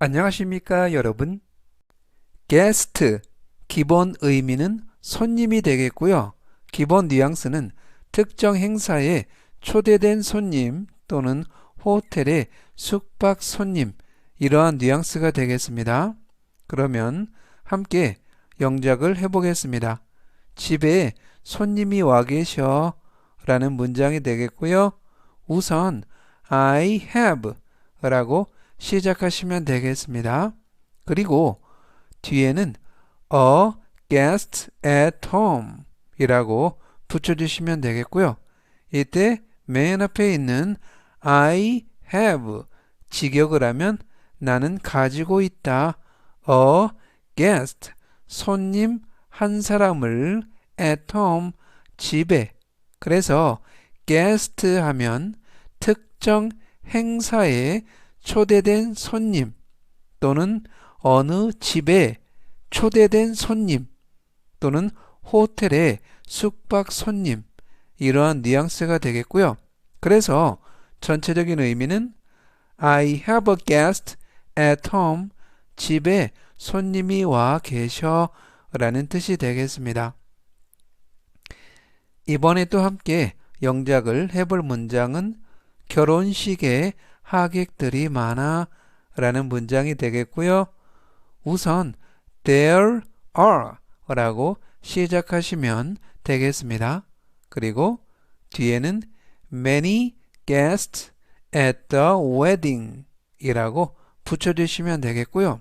안녕하십니까, 여러분. 게스트, 기본 의미는 손님이 되겠고요. 기본 뉘앙스는 특정 행사에 초대된 손님 또는 호텔의 숙박 손님, 이러한 뉘앙스가 되겠습니다. 그러면 함께 영작을 해보겠습니다. 집에 손님이 와 계셔 라는 문장이 되겠고요. 우선 I have 라고 시작하시면 되겠습니다. 그리고 뒤에는 a guest at home 이라고 붙여주시면 되겠고요. 이때 맨 앞에 있는 I have 직역을 하면 나는 가지고 있다. a guest 손님 한 사람을 at home 집에. 그래서 guest 하면 특정 행사에 초대된 손님 또는 어느 집에 초대된 손님 또는 호텔의 숙박 손님, 이러한 뉘앙스가 되겠고요. 그래서 전체적인 의미는 I have a guest at home, 집에 손님이 와 계셔 라는 뜻이 되겠습니다. 이번에 또 함께 영작을 해볼 문장은 결혼식에 하객들이 많아 라는 문장이 되겠고요. 우선 there are 라고 시작하시면 되겠습니다. 그리고 뒤에는 many guests at the wedding 이라고 붙여주시면 되겠고요.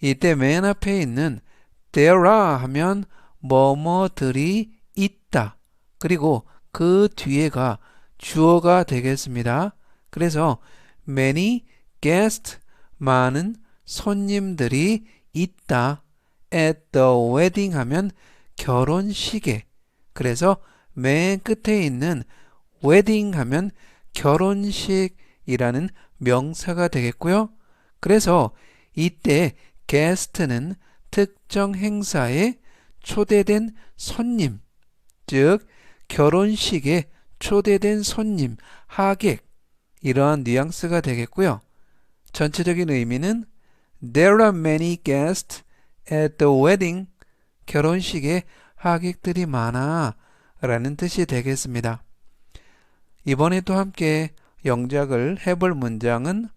이때 맨 앞에 있는 there are 하면 뭐뭐들이 있다. 그리고 그 뒤에가 주어가 되겠습니다. 그래서 many guests 많은 손님들이 있다. at the wedding 하면 결혼식에. 그래서 맨 끝에 있는 wedding 하면 결혼식이라는 명사가 되겠고요. 그래서 이때 guest는 특정 행사에 초대된 손님, 즉 결혼식에 초대된 손님, 하객, 이러한 뉘앙스가 되겠고요. 전체적인 의미는 There are many guests at the wedding. 결혼식에 하객들이 많아 라는 뜻이 되겠습니다. 이번에 또 함께 영작을 해볼 문장은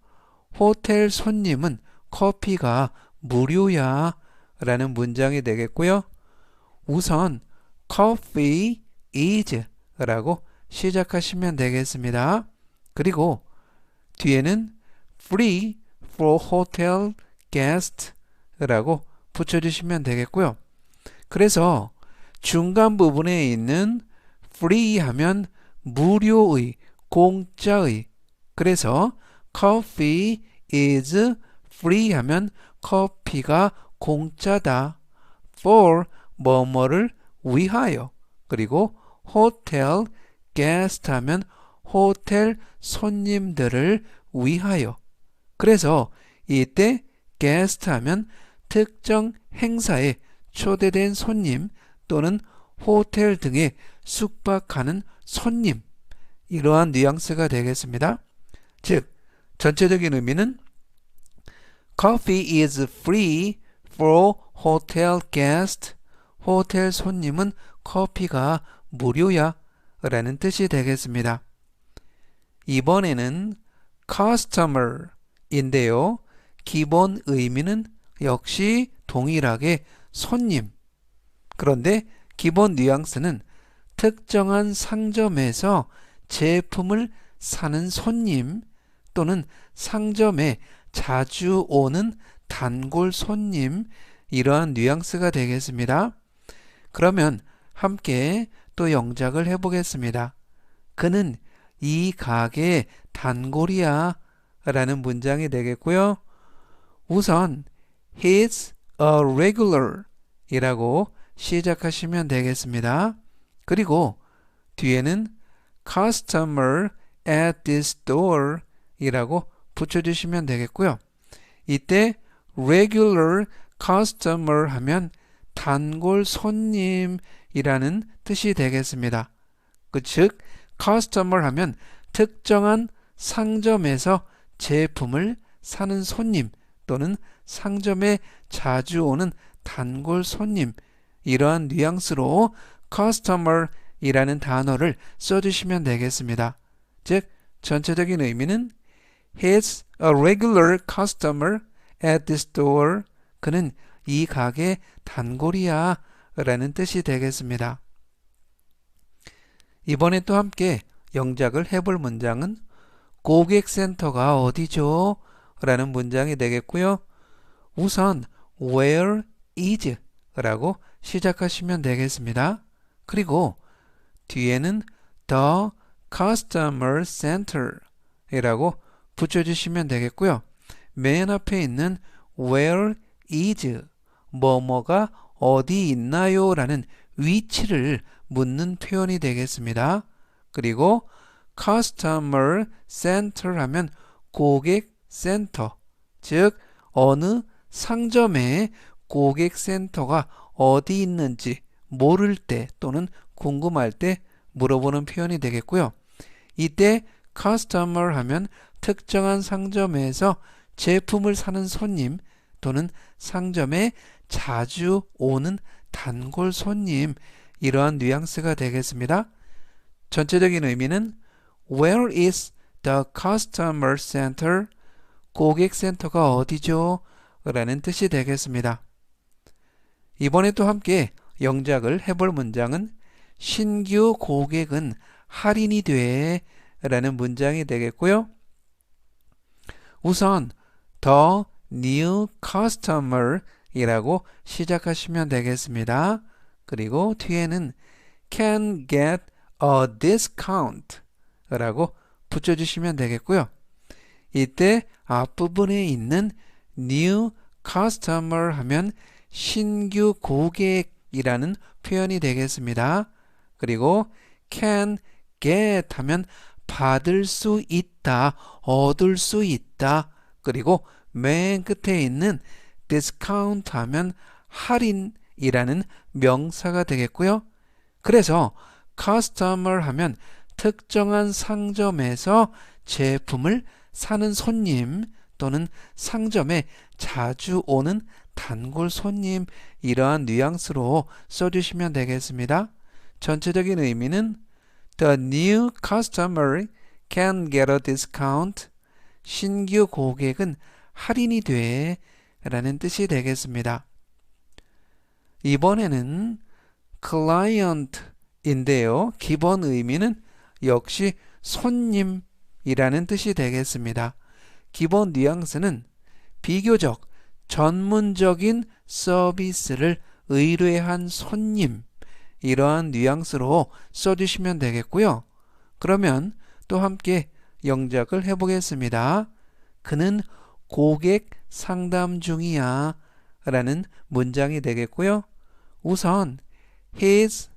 호텔 손님은 커피가 무료야 라는 문장이 되겠고요. 우선 coffee is 라고 시작하시면 되겠습니다. 그리고 뒤에는 free for hotel guest 라고 붙여주시면 되겠고요. 그래서 중간 부분에 있는 free 하면 무료의, 공짜의. 그래서 coffee is free 하면 커피가 공짜다. for 뭐뭐를 위하여. 그리고 hotel guest 하면 호텔 손님들을 위하여. 그래서 이때 guest 하면 특정 행사에 초대된 손님 또는 호텔 등에 숙박하는 손님, 이러한 뉘앙스가 되겠습니다. 즉, 전체적인 의미는 Coffee is free for hotel guests. 호텔 손님은 커피가 무료야 라는 뜻이 되겠습니다. 이번에는 customer 인데요. 기본 의미는 역시 동일하게 손님. 그런데 기본 뉘앙스는 특정한 상점에서 제품을 사는 손님 또는 상점에 자주 오는 단골 손님, 이러한 뉘앙스가 되겠습니다. 그러면 함께 또 영작을 해보겠습니다. 그는 이 가게의 단골이야 라는 문장이 되겠고요. 우선 He's a regular 이라고 시작하시면 되겠습니다. 그리고 뒤에는 Customer at this store 이라고 붙여주시면 되겠고요. 이때 regular customer 하면 단골 손님이라는 뜻이 되겠습니다. 즉 customer 하면 특정한 상점에서 제품을 사는 손님 또는 상점에 자주 오는 단골 손님, 이러한 뉘앙스로 customer 이라는 단어를 써주시면 되겠습니다. 즉 전체적인 의미는 He's a regular customer at this store. 그는 이 가게 단골이야 라는 뜻이 되겠습니다. 이번에 또 함께 영작을 해볼 문장은 고객센터가 어디죠? 라는 문장이 되겠고요. 우선 Where is? 라고 시작하시면 되겠습니다. 그리고 뒤에는 The Customer Center 이라고 붙여주시면 되겠고요. 맨 앞에 있는 Where is? 뭐뭐가 어디 있나요? 라는 위치를 묻는 표현이 되겠습니다. 그리고 Customer Center 하면 고객센터, 즉 어느 상점에 고객센터가 어디 있는지 모를 때 또는 궁금할 때 물어보는 표현이 되겠고요. 이때 customer 하면 특정한 상점에서 제품을 사는 손님 또는 상점에 자주 오는 단골 손님, 이러한 뉘앙스가 되겠습니다. 전체적인 의미는 Where is the customer center? 고객센터가 어디죠? 라는 뜻이 되겠습니다. 이번에 또 함께 영작을 해볼 문장은 신규 고객은 할인이 돼 라는 문장이 되겠고요. 우선 The new customer 이라고 시작하시면 되겠습니다. 그리고 뒤에는 can get a discount 라고 붙여주시면 되겠고요. 이때 앞부분에 있는 new customer 하면 신규 고객이라는 표현이 되겠습니다. 그리고 can get 하면 받을 수 있다, 얻을 수 있다. 그리고 맨 끝에 있는 discount 하면 할인이라는 명사가 되겠고요. 그래서 customer 하면 특정한 상점에서 제품을 사는 손님 또는 상점에 자주 오는 단골 손님, 이러한 뉘앙스로 써주시면 되겠습니다. 전체적인 의미는 The new customer can get a discount. 신규 고객은 할인이 돼 라는 뜻이 되겠습니다. 이번에는 client인데요. 기본 의미는 역시 손님이라는 뜻이 되겠습니다. 기본 뉘앙스는 비교적 전문적인 서비스를 의뢰한 손님, 이러한 뉘앙스로 써주시면 되겠고요. 그러면 또 함께 영작을 해보겠습니다. 그는 고객 상담 중이야 라는 문장이 되겠고요. 우선 He's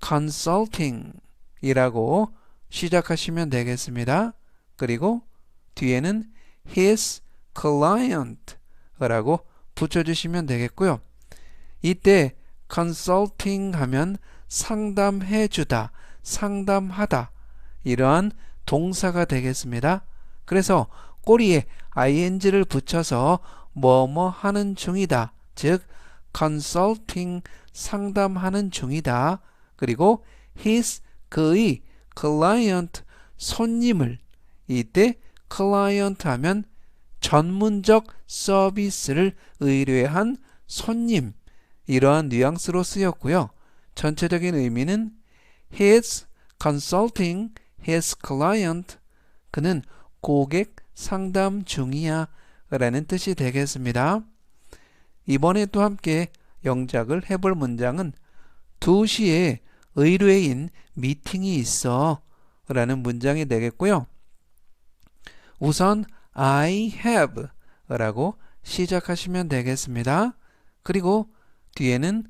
consulting 이라고 시작하시면 되겠습니다. 그리고 뒤에는 His client 라고 붙여주시면 되겠고요. 이때 consulting 하면 상담해주다, 상담하다, 이러한 동사가 되겠습니다. 그래서 꼬리에 ing를 붙여서 뭐뭐 하는 중이다, 즉 consulting 상담하는 중이다. 그리고 his 그의 client 손님을, 이때 client 하면 전문적 서비스를 의뢰한 손님, 이러한 뉘앙스로 쓰였고요. 전체적인 의미는 He is consulting his client. 그는 고객 상담 중이야 라는 뜻이 되겠습니다. 이번에 또 함께 영작을 해볼 문장은 2시에 의뢰인 미팅이 있어 라는 문장이 되겠고요. 우선 I have 라고 시작하시면 되겠습니다. 그리고 뒤에는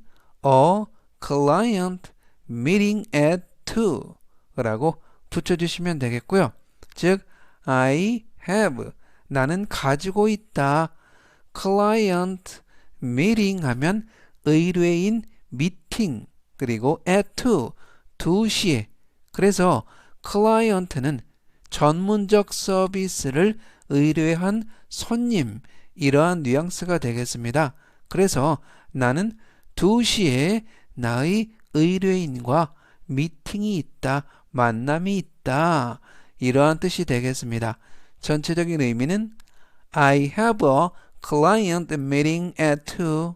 a client meeting at 2 라고 붙여주시면 되겠고요. 즉 I have 나는 가지고 있다. client meeting 하면 의뢰인 미팅, 그리고 at 2시에. 그래서 client는 전문적 서비스를 의뢰한 손님, 이러한 뉘앙스가 되겠습니다. 그래서 나는 2시에 나의 의뢰인과 미팅이 있다, 만남이 있다, 이러한 뜻이 되겠습니다. 전체적인 의미는 I have a client meeting at 2.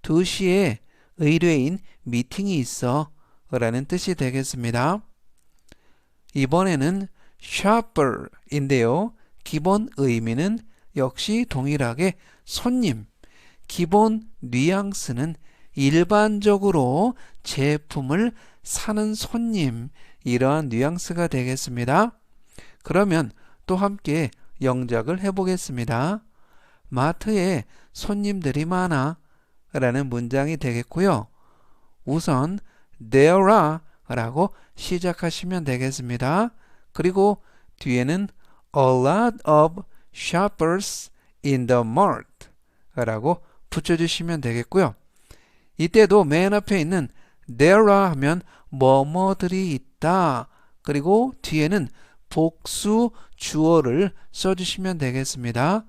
2시에 의뢰인 미팅이 있어 라는 뜻이 되겠습니다. 이번에는 shopper인데요. 기본 의미는 역시 동일하게 손님, 기본 뉘앙스는 일반적으로 제품을 사는 손님, 이러한 뉘앙스가 되겠습니다. 그러면 또 함께 영작을 해보겠습니다. 마트에 손님들이 많아 라는 문장이 되겠고요. 우선 there are 라고 시작하시면 되겠습니다. 그리고 뒤에는 a lot of shoppers in the mart 라고 붙여주시면 되겠고요. 이때도 맨 앞에 있는 there are 하면 뭐뭐들이 있다. 그리고 뒤에는 복수 주어를 써주시면 되겠습니다.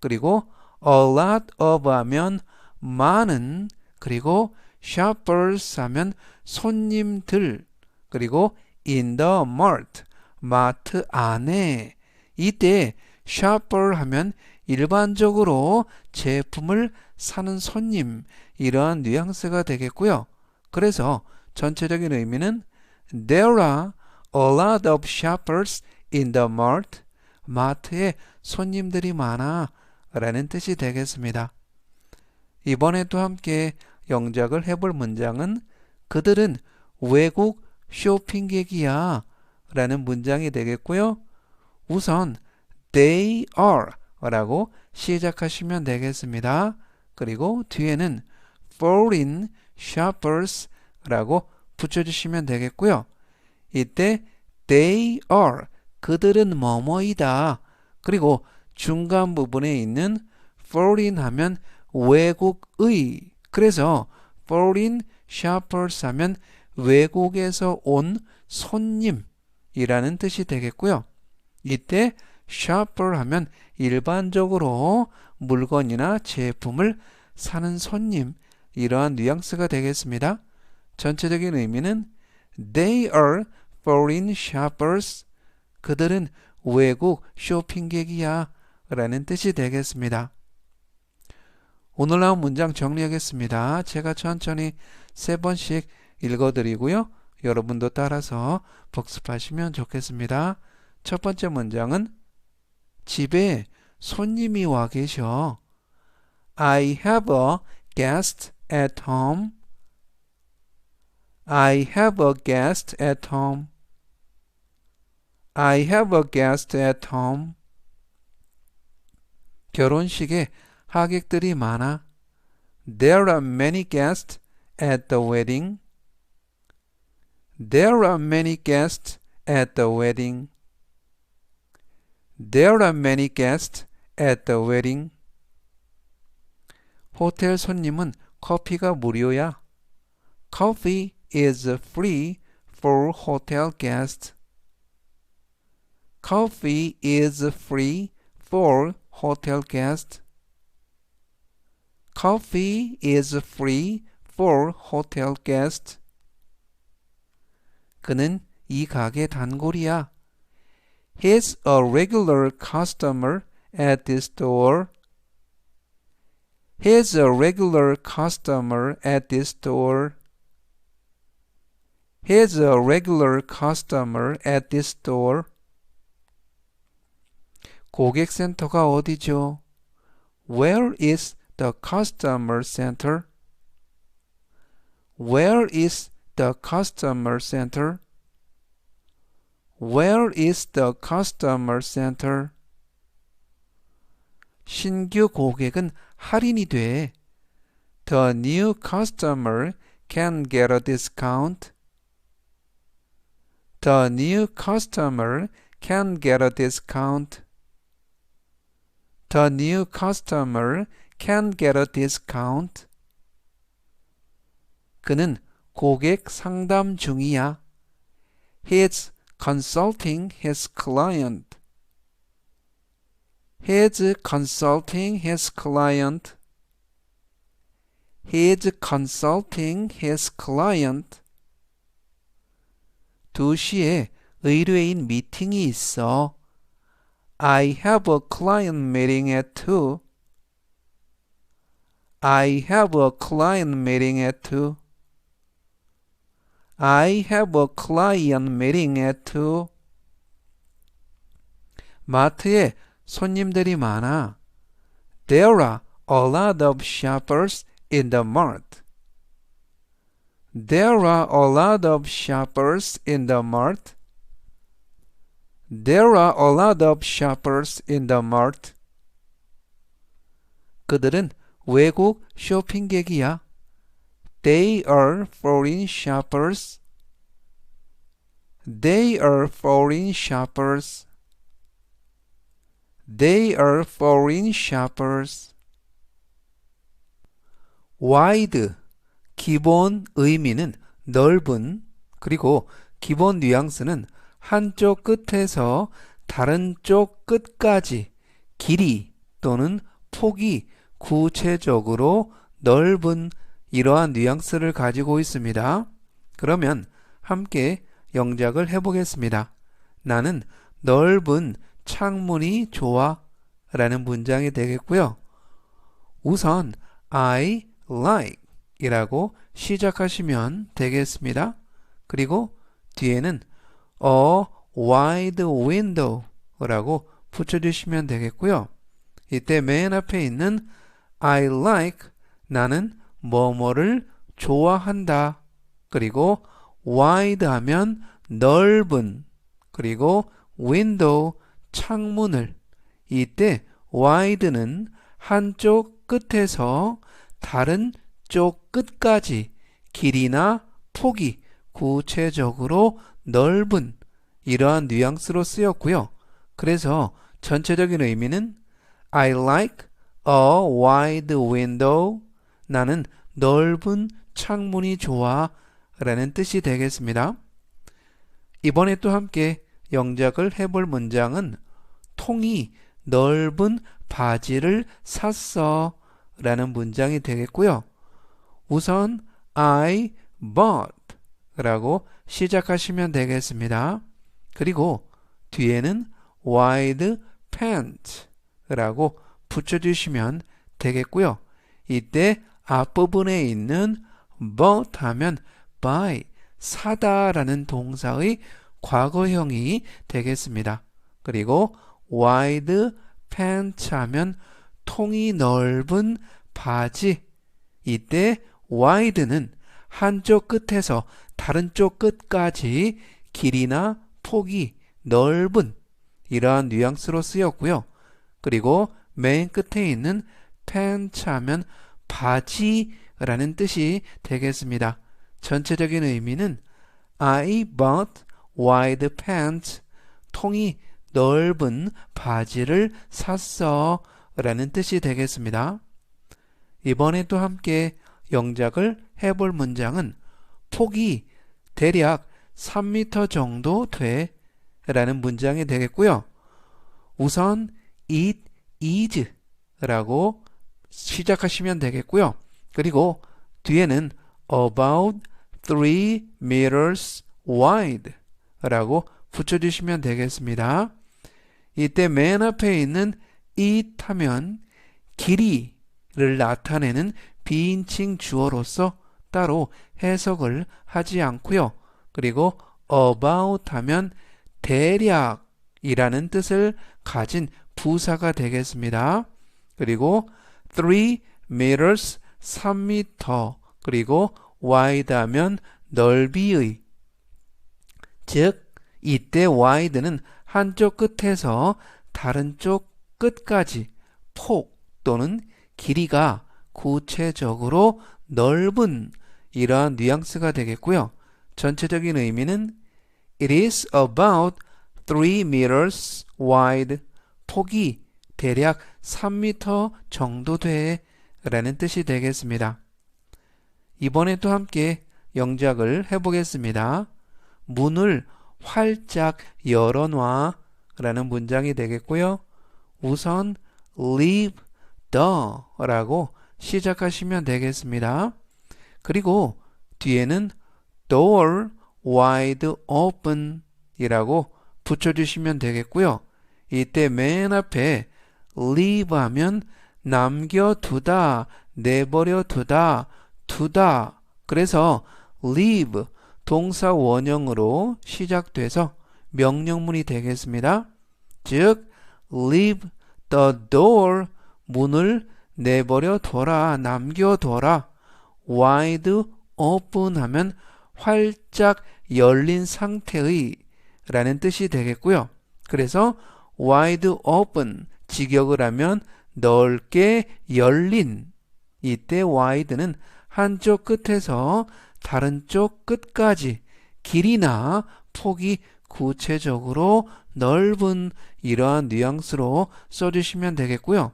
그리고 a lot of 하면 많은, 그리고 shoppers 하면 손님들, 그리고 in the mart, 마트 안에. 이때 shopper 하면 일반적으로 제품을 사는 손님, 이러한 뉘앙스가 되겠고요. 그래서 전체적인 의미는 there are a lot of shoppers in the mart. 마트에 손님들이 많아 라는 뜻이 되겠습니다. 이번에도 함께 영작을 해볼 문장은 그들은 외국 쇼핑객이야 라는 문장이 되겠고요. 우선 they are 라고 시작하시면 되겠습니다. 그리고 뒤에는 foreign shoppers 라고 붙여주시면 되겠고요. 이때 they are, 그들은 뭐뭐이다. 그리고 중간 부분에 있는 foreign 하면 외국의, 그래서 foreign shoppers 하면 외국에서 온 손님이라는 뜻이 되겠고요. 이때 shopper 하면 일반적으로 물건이나 제품을 사는 손님, 이러한 뉘앙스가 되겠습니다. 전체적인 의미는 they are foreign shoppers. 그들은 외국 쇼핑객이야 라는 뜻이 되겠습니다. 오늘 나온 문장 정리하겠습니다. 제가 천천히 3번씩 읽어드리고요. 여러분도 따라서 복습하시면 좋겠습니다. 첫 번째 문장은 집에 손님이 와 계셔. I have a guest at home. I have a guest at home. I have a guest at home. 결혼식에 하객들이 많아. There are many guests at the wedding. There are many guests at the wedding. There are many guests at the wedding. 호텔 손님은 커피가 무료야. Coffee is free for hotel guests. Coffee is free for hotel guests. Coffee is free for hotel guests. 그는 이 가게 단골이야. He's a regular customer at this store. He's a regular customer at this store. He's a regular customer at this store. 고객센터가 어디죠? Where is the customer center? Where is the customer center? Where is the customer center? 신규 고객은 할인이 돼. The new customer can get a discount. The new customer can get a discount. The new customer can get a discount. 그는 고객 상담 중이야. He's consulting his client. He's consulting his client. He's consulting his client. 2시에 의뢰인 미팅이 있어. I have a client meeting at 2. I have a client meeting at 2. I have a client meeting at 2. 마트에 손님들이 많아. There are a lot of shoppers in the mart. There are a lot of shoppers in the mart. There are a lot of shoppers in the mart. 그들은 외국 쇼핑객이야. They are foreign shoppers. They are foreign shoppers. They are foreign shoppers. wide, 기본 의미는 넓은, 그리고 기본 뉘앙스는 한쪽 끝에서 다른 쪽 끝까지 길이 또는 폭이 구체적으로 넓은 이러한 뉘앙스를 가지고 있습니다. 그러면 함께 영작을 해보겠습니다. 나는 넓은 창문이 좋아 라는 문장이 되겠고요. 우선 I like 이라고 시작하시면 되겠습니다. 그리고 뒤에는 a wide window 라고 붙여주시면 되겠고요. 이때 맨 앞에 있는 I like 나는 뭐뭐를 좋아한다. 그리고 wide 하면 넓은, 그리고 window 창문을, 이때 wide는 한쪽 끝에서 다른 쪽 끝까지 길이나 폭이 구체적으로 넓은 이러한 뉘앙스로 쓰였고요. 그래서 전체적인 의미는 I like a wide window. 나는 넓은 창문이 좋아 라는 뜻이 되겠습니다. 이번에 또 함께 영작을 해볼 문장은 통이 넓은 바지를 샀어 라는 문장이 되겠고요. 우선 I bought 라고 시작하시면 되겠습니다. 그리고 뒤에는 wide pants 라고 붙여주시면 되겠고요. 이때 앞부분에 있는 bought 하면 buy, 사다 라는 동사의 과거형이 되겠습니다. 그리고 wide pants 하면 통이 넓은 바지, 이때 wide는 한쪽 끝에서 다른 쪽 끝까지 길이나 폭이 넓은 이러한 뉘앙스로 쓰였고요. 그리고 맨 끝에 있는 pants 하면 바지라는 뜻이 되겠습니다. 전체적인 의미는 I bought wide pants. 통이 넓은 바지를 샀어 라는 뜻이 되겠습니다. 이번에 또 함께 영작을 해볼 문장은 폭이 대략 3m 정도 돼 라는 문장이 되겠고요. 우선 it is 라고 시작하시면 되겠고요. 그리고 뒤에는 about 3 meters wide 라고 붙여주시면 되겠습니다. 이때 맨 앞에 있는 it 하면 길이를 나타내는 비인칭 주어로서 따로 해석을 하지 않고요. 그리고 about 하면 대략이라는 뜻을 가진 부사가 되겠습니다. 그리고 3 meters 3m, 그리고 wide 하면 넓이의, 즉 이때 wide는 한쪽 끝에서 다른 쪽 끝까지 폭 또는 길이가 구체적으로 넓은 이러한 뉘앙스가 되겠고요. 전체적인 의미는 It is about 3 meters wide. 폭이 대략 3m 정도 돼 라는 뜻이 되겠습니다. 이번에 또 함께 영작을 해보겠습니다. 문을 활짝 열어놔 라는 문장이 되겠고요. 우선 leave the 라고 시작하시면 되겠습니다. 그리고 뒤에는 door wide open 이라고 붙여주시면 되겠고요. 이때 맨 앞에 leave 하면 남겨두다, 내버려 두다, 두다. 그래서 leave 동사 원형으로 시작돼서 명령문이 되겠습니다. 즉 leave the door 문을 내버려 둬라, 남겨둬라. wide open 하면 활짝 열린 상태의 라는 뜻이 되겠고요. 그래서 wide open 직역을 하면 넓게 열린 이때 wide는 한쪽 끝에서 다른 쪽 끝까지 길이나 폭이 구체적으로 넓은 이러한 뉘앙스로 써주시면 되겠고요.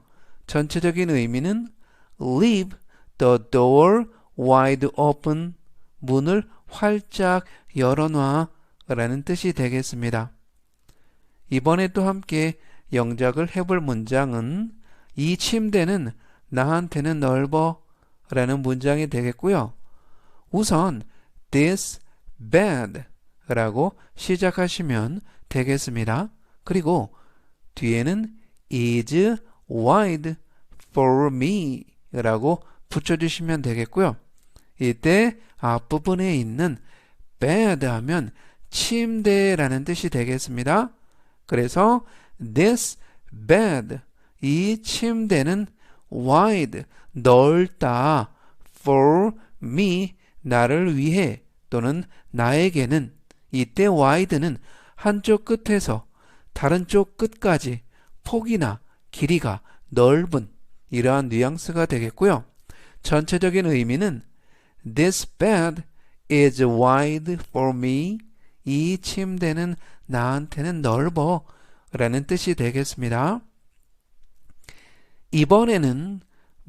전체적인 의미는 leave the door wide open 문을 활짝 열어놔 라는 뜻이 되겠습니다. 이번에 또 함께 영작을 해볼 문장은 이 침대는 나한테는 넓어 라는 문장이 되겠고요. 우선 this bed 라고 시작하시면 되겠습니다. 그리고 뒤에는 is wide for me 라고 붙여주시면 되겠고요. 이때 앞부분에 있는 bed 하면 침대라는 뜻이 되겠습니다. 그래서 this bed 이 침대는 wide 넓다 for me 나를 위해 또는 나에게는 이때 wide는 한쪽 끝에서 다른 쪽 끝까지 폭이나 길이가 넓은 이러한 뉘앙스가 되겠고요. 전체적인 의미는 this bed is wide for me 이 침대는 나한테는 넓어 라는 뜻이 되겠습니다. 이번에는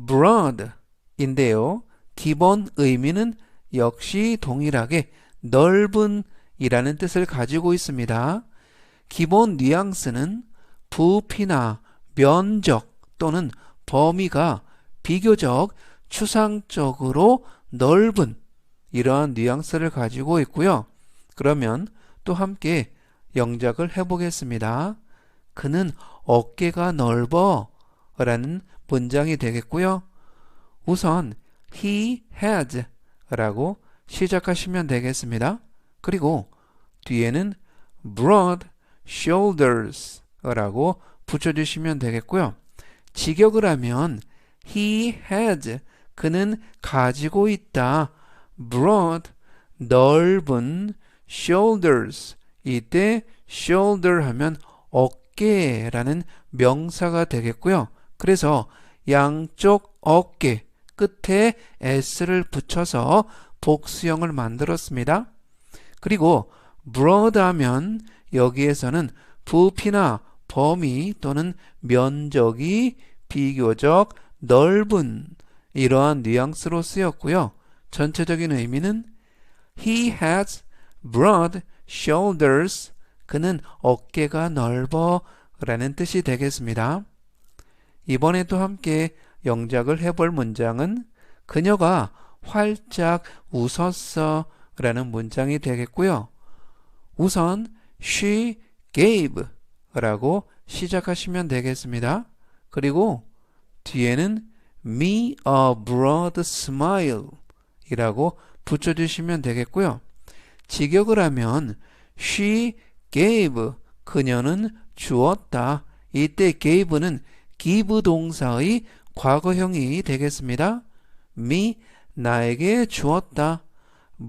broad 인데요. 기본 의미는 역시 동일하게 넓은 이라는 뜻을 가지고 있습니다. 기본 뉘앙스는 부피나 면적 또는 범위가 비교적 추상적으로 넓은 이러한 뉘앙스를 가지고 있고요. 그러면 또 함께 영작을 해보겠습니다. 그는 어깨가 넓어 라는 문장이 되겠고요. 우선 he has 라고 시작하시면 되겠습니다. 그리고 뒤에는 broad shoulders 라고 붙여주시면 되겠고요. 직역을 하면 he has 그는 가지고 있다. broad 넓은 shoulders 이때 shoulder 하면 어깨라는 명사가 되겠고요. 그래서 양쪽 어깨 끝에 s를 붙여서 복수형을 만들었습니다. 그리고 broad 하면 여기에서는 부피나 범위 또는 면적이 비교적 넓은 이러한 뉘앙스로 쓰였고요. 전체적인 의미는 he has broad shoulders 그는 어깨가 넓어 라는 뜻이 되겠습니다. 이번에 또 함께 영작을 해볼 문장은 그녀가 활짝 웃었어 라는 문장이 되겠고요. 우선 she gave 라고 시작하시면 되겠습니다. 그리고 뒤에는 me a broad smile 이라고 붙여주시면 되겠고요. 직역을 하면 she gave 그녀는 주었다. 이때 gave는 give 동사의 과거형이 되겠습니다. me 나에게 주었다.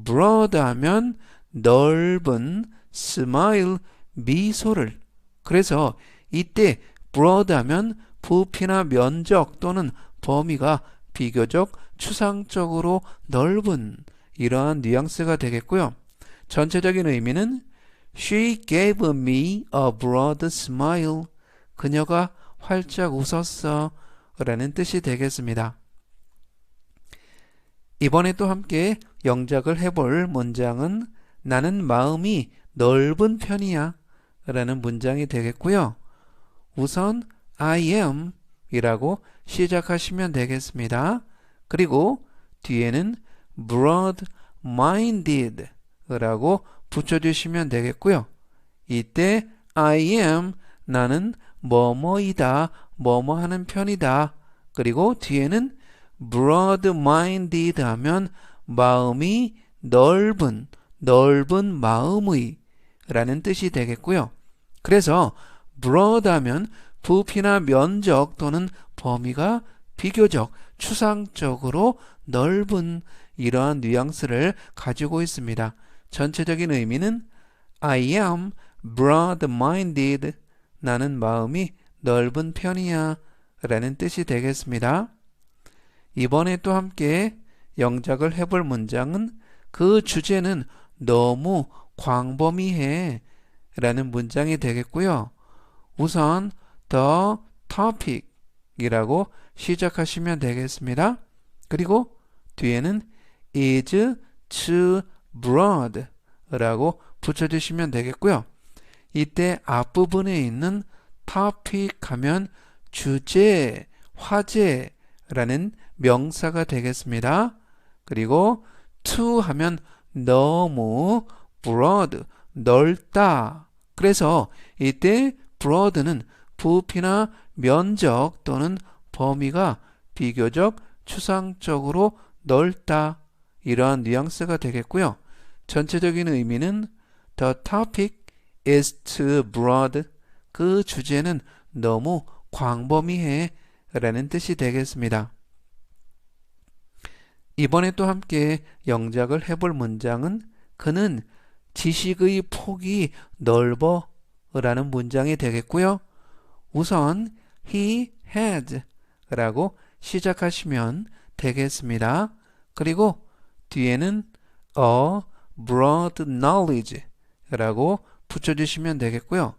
broad 하면 넓은 smile 미소를 그래서 이때 broad 하면 부피나 면적 또는 범위가 비교적 추상적으로 넓은 이러한 뉘앙스가 되겠고요. 전체적인 의미는 She gave me a broad smile. 그녀가 활짝 웃었어 라는 뜻이 되겠습니다. 이번에 또 함께 영작을 해볼 문장은 나는 마음이 넓은 편이야 라는 문장이 되겠고요. 우선 I am 이라고 시작하시면 되겠습니다. 그리고 뒤에는 broad-minded 라고 붙여주시면 되겠고요. 이때 I am 나는 뭐뭐이다, 뭐뭐 하는 편이다. 그리고 뒤에는 broad-minded 하면 마음이 넓은 마음의 라는 뜻이 되겠고요. 그래서 broad 하면 부피나 면적 또는 범위가 비교적 추상적으로 넓은 이러한 뉘앙스를 가지고 있습니다. 전체적인 의미는 I am broad-minded 나는 마음이 넓은 편이야 라는 뜻이 되겠습니다. 이번에 또 함께 영작을 해볼 문장은 그 주제는 너무 광범위해 라는 문장이 되겠고요. 우선 the topic 이라고 시작하시면 되겠습니다. 그리고 뒤에는 is too broad 라고 붙여주시면 되겠고요. 이때 앞부분에 있는 topic 하면 주제, 화제 라는 명사가 되겠습니다. 그리고 too 하면 너무 broad, 넓다. 그래서 이때 broad는 부피나 면적 또는 범위가 비교적 추상적으로 넓다. 이러한 뉘앙스가 되겠고요. 전체적인 의미는 the topic is too broad. 그 주제는 너무 광범위해 라는 뜻이 되겠습니다. 이번에 또 함께 영작을 해볼 문장은 그는 지식의 폭이 넓어 라는 문장이 되겠고요. 우선 he has 라고 시작하시면 되겠습니다. 그리고 뒤에는 a broad knowledge 라고 붙여주시면 되겠고요.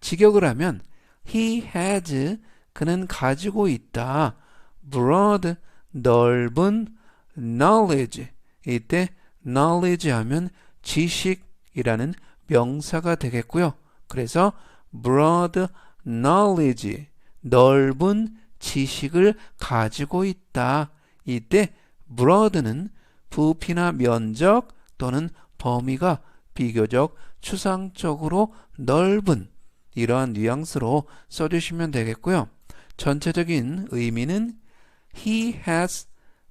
직역을 하면 he has 그는 가지고 있다. broad 넓은 knowledge 이때 knowledge 하면 지식이라는 명사가 되겠고요. 그래서 broad knowledge 넓은 지식을 가지고 있다. 이때 broad는 부피나 면적 또는 범위가 비교적 추상적으로 넓은 이러한 뉘앙스로 써주시면 되겠고요. 전체적인 의미는 he has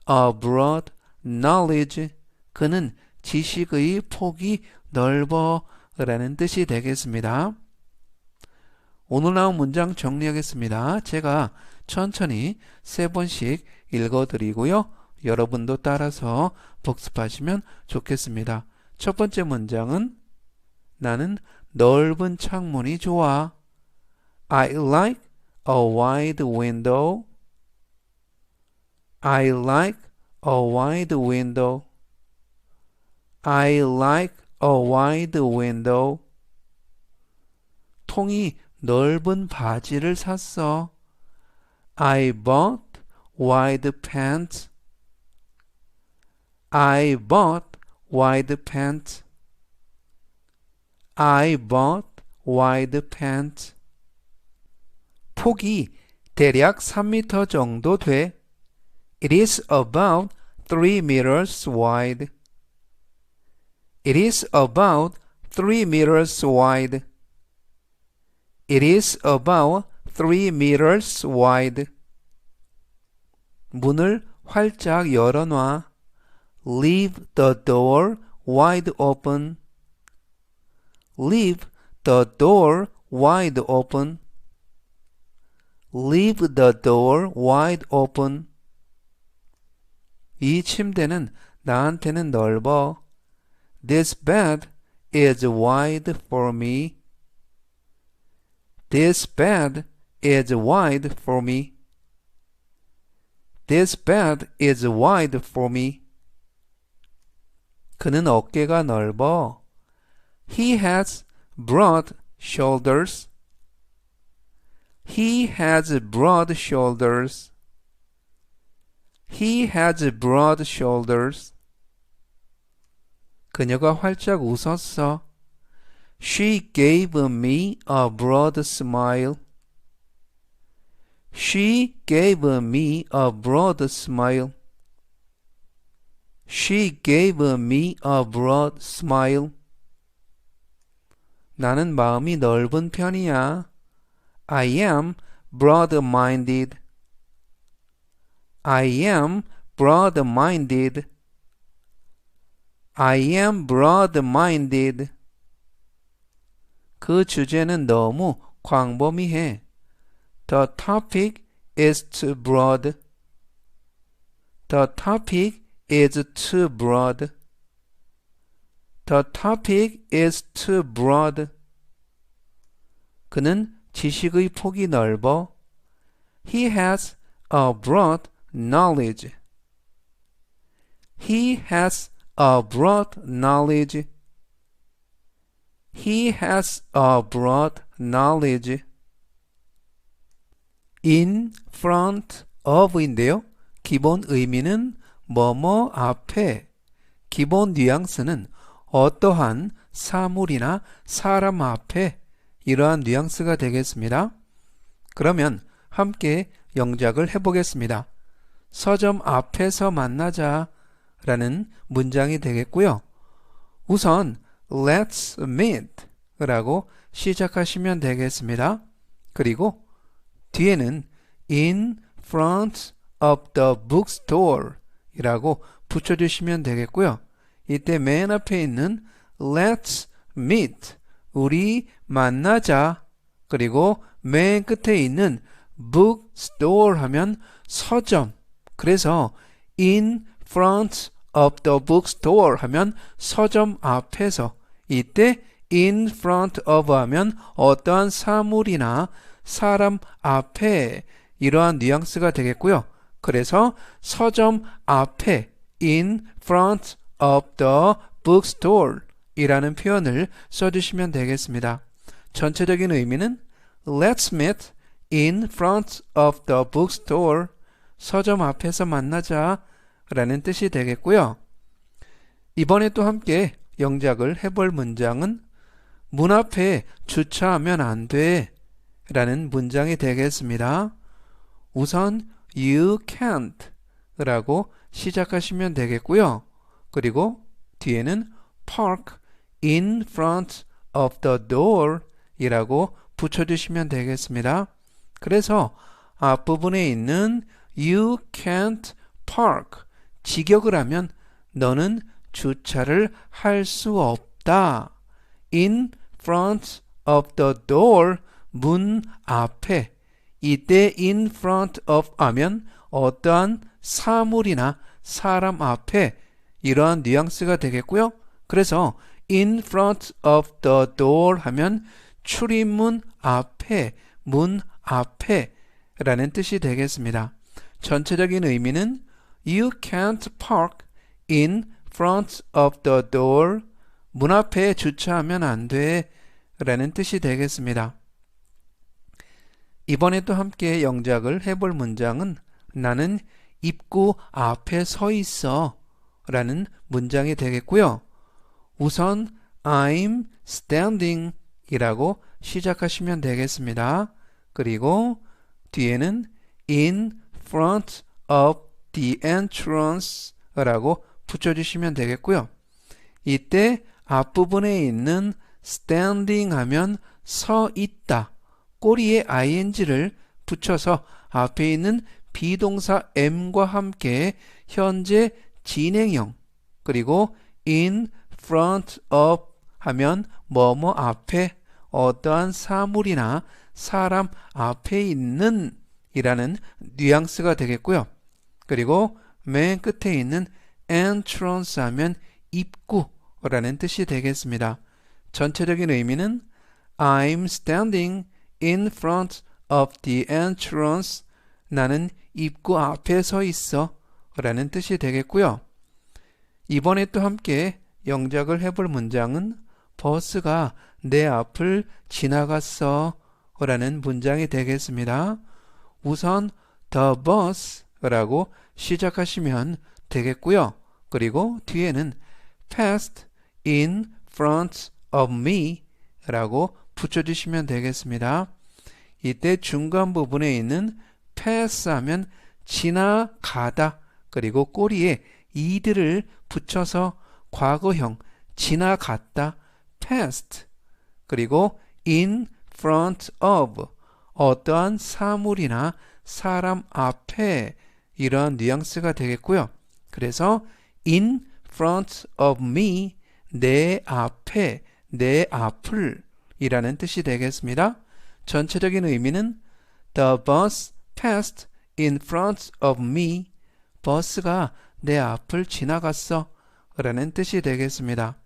a broad knowledge 그는 지식의 폭이 넓어 라는 뜻이 되겠습니다. 오늘 나온 문장 정리하겠습니다. 제가 천천히 3번씩 읽어드리고요. 여러분도 따라서 복습하시면 좋겠습니다. 첫 번째 문장은 나는 넓은 창문이 좋아. I like a wide window. I like a wide window. I like a wide window. 통이 넓은 바지를 샀어. I bought wide pants. I bought wide pants. I bought wide pants. 폭이 대략 3m 정도 돼. It is about 3 meters wide. It is about 3 meters wide. It is about 3 meters wide. 문을 활짝 열어놔. Leave the door wide open. Leave the door wide open. Leave the door wide open. 이 침대는 나한테는 넓어. This bed is wide for me. This bed is wide for me. This bed is wide for me. 그는 어깨가 넓어. He has broad shoulders. He has broad shoulders. He has broad shoulders. 그녀가 활짝 웃었어. She gave me a broad smile. She gave me a broad smile. She gave me a broad smile. 나는 마음이 넓은 편이야. I am broad-minded. I am broad-minded. I am broad-minded. 그 주제는 너무 광범위해. The topic is too broad. The topic is too broad. The topic is too broad. 그는 지식의 폭이 넓어. He has a broad knowledge. He has a broad knowledge. He has a broad knowledge. In front of인데요. 기본 의미는 뭐뭐 앞에. 기본 뉘앙스는 어떠한 사물이나 사람 앞에 이러한 뉘앙스가 되겠습니다. 그러면 함께 영작을 해보겠습니다. 서점 앞에서 만나자 라는 문장이 되겠고요. 우선 Let's meet 라고 시작하시면 되겠습니다. 그리고 뒤에는 In front of the bookstore 이라고 붙여주시면 되겠고요. 이때 맨 앞에 있는 Let's meet 우리 만나자 그리고 맨 끝에 있는 bookstore 하면 서점 그래서 in front of the bookstore 하면 서점 앞에서 이때 in front of 하면 어떠한 사물이나 사람 앞에 이러한 뉘앙스가 되겠고요. 그래서 서점 앞에 in front of the bookstore 이라는 표현을 써주시면 되겠습니다. 전체적인 의미는 Let's meet in front of the bookstore. 서점 앞에서 만나자 라는 뜻이 되겠고요. 이번에 또 함께 영작을 해볼 문장은 문 앞에 주차하면 안 돼 라는 문장이 되겠습니다. 우선 You can't 라고 시작하시면 되겠고요. 그리고 뒤에는 Park in front of the door 이라고 붙여주시면 되겠습니다. 그래서 앞부분에 있는 You can't park 직역을 하면 너는 주차를 할 수 없다. In front of the door 문 앞에 이때 in front of 하면 어떠한 사물이나 사람 앞에 이러한 뉘앙스가 되겠고요. 그래서 in front of the door 하면 출입문 앞에, 문 앞에 라는 뜻이 되겠습니다. 전체적인 의미는 You can't park in front of the door. 문 앞에 주차하면 안 돼 라는 뜻이 되겠습니다. 이번에 또 함께 영작을 해볼 문장은 나는 입구 앞에 서 있어 라는 문장이 되겠고요. 우선 I'm standing 이라고 시작하시면 되겠습니다. 그리고 뒤에는 in front of the entrance 라고 붙여주시면 되겠고요. 이때 앞부분에 있는 standing 하면 서 있다. 꼬리에 ing를 붙여서 앞에 있는 비동사 am과 함께 현재 진행형 그리고 in front of 하면 뭐뭐 앞에 어떠한 사물이나 사람 앞에 있는 이라는 뉘앙스가 되겠고요. 그리고 맨 끝에 있는 entrance 하면 입구라는 뜻이 되겠습니다. 전체적인 의미는 I'm standing in front of the entrance. 나는 입구 앞에 서 있어 라는 뜻이 되겠고요. 이번에 또 함께 영작을 해볼 문장은 버스가 내 앞을 지나갔어 라는 문장이 되겠습니다. 우선 the bus 라고 시작하시면 되겠고요. 그리고 뒤에는 passed in front of me 라고 붙여주시면 되겠습니다. 이때 중간 부분에 있는 pass 하면 지나가다, 그리고 꼬리에 ed를 붙여서 과거형 지나갔다, passed. 그리고 in front of, 어떠한 사물이나 사람 앞에, 이러한 뉘앙스가 되겠고요. 그래서 in front of me, 내 앞에, 내 앞을 이라는 뜻이 되겠습니다. 전체적인 의미는 The bus passed in front of me. 버스가 내 앞을 지나갔어 라는 뜻이 되겠습니다.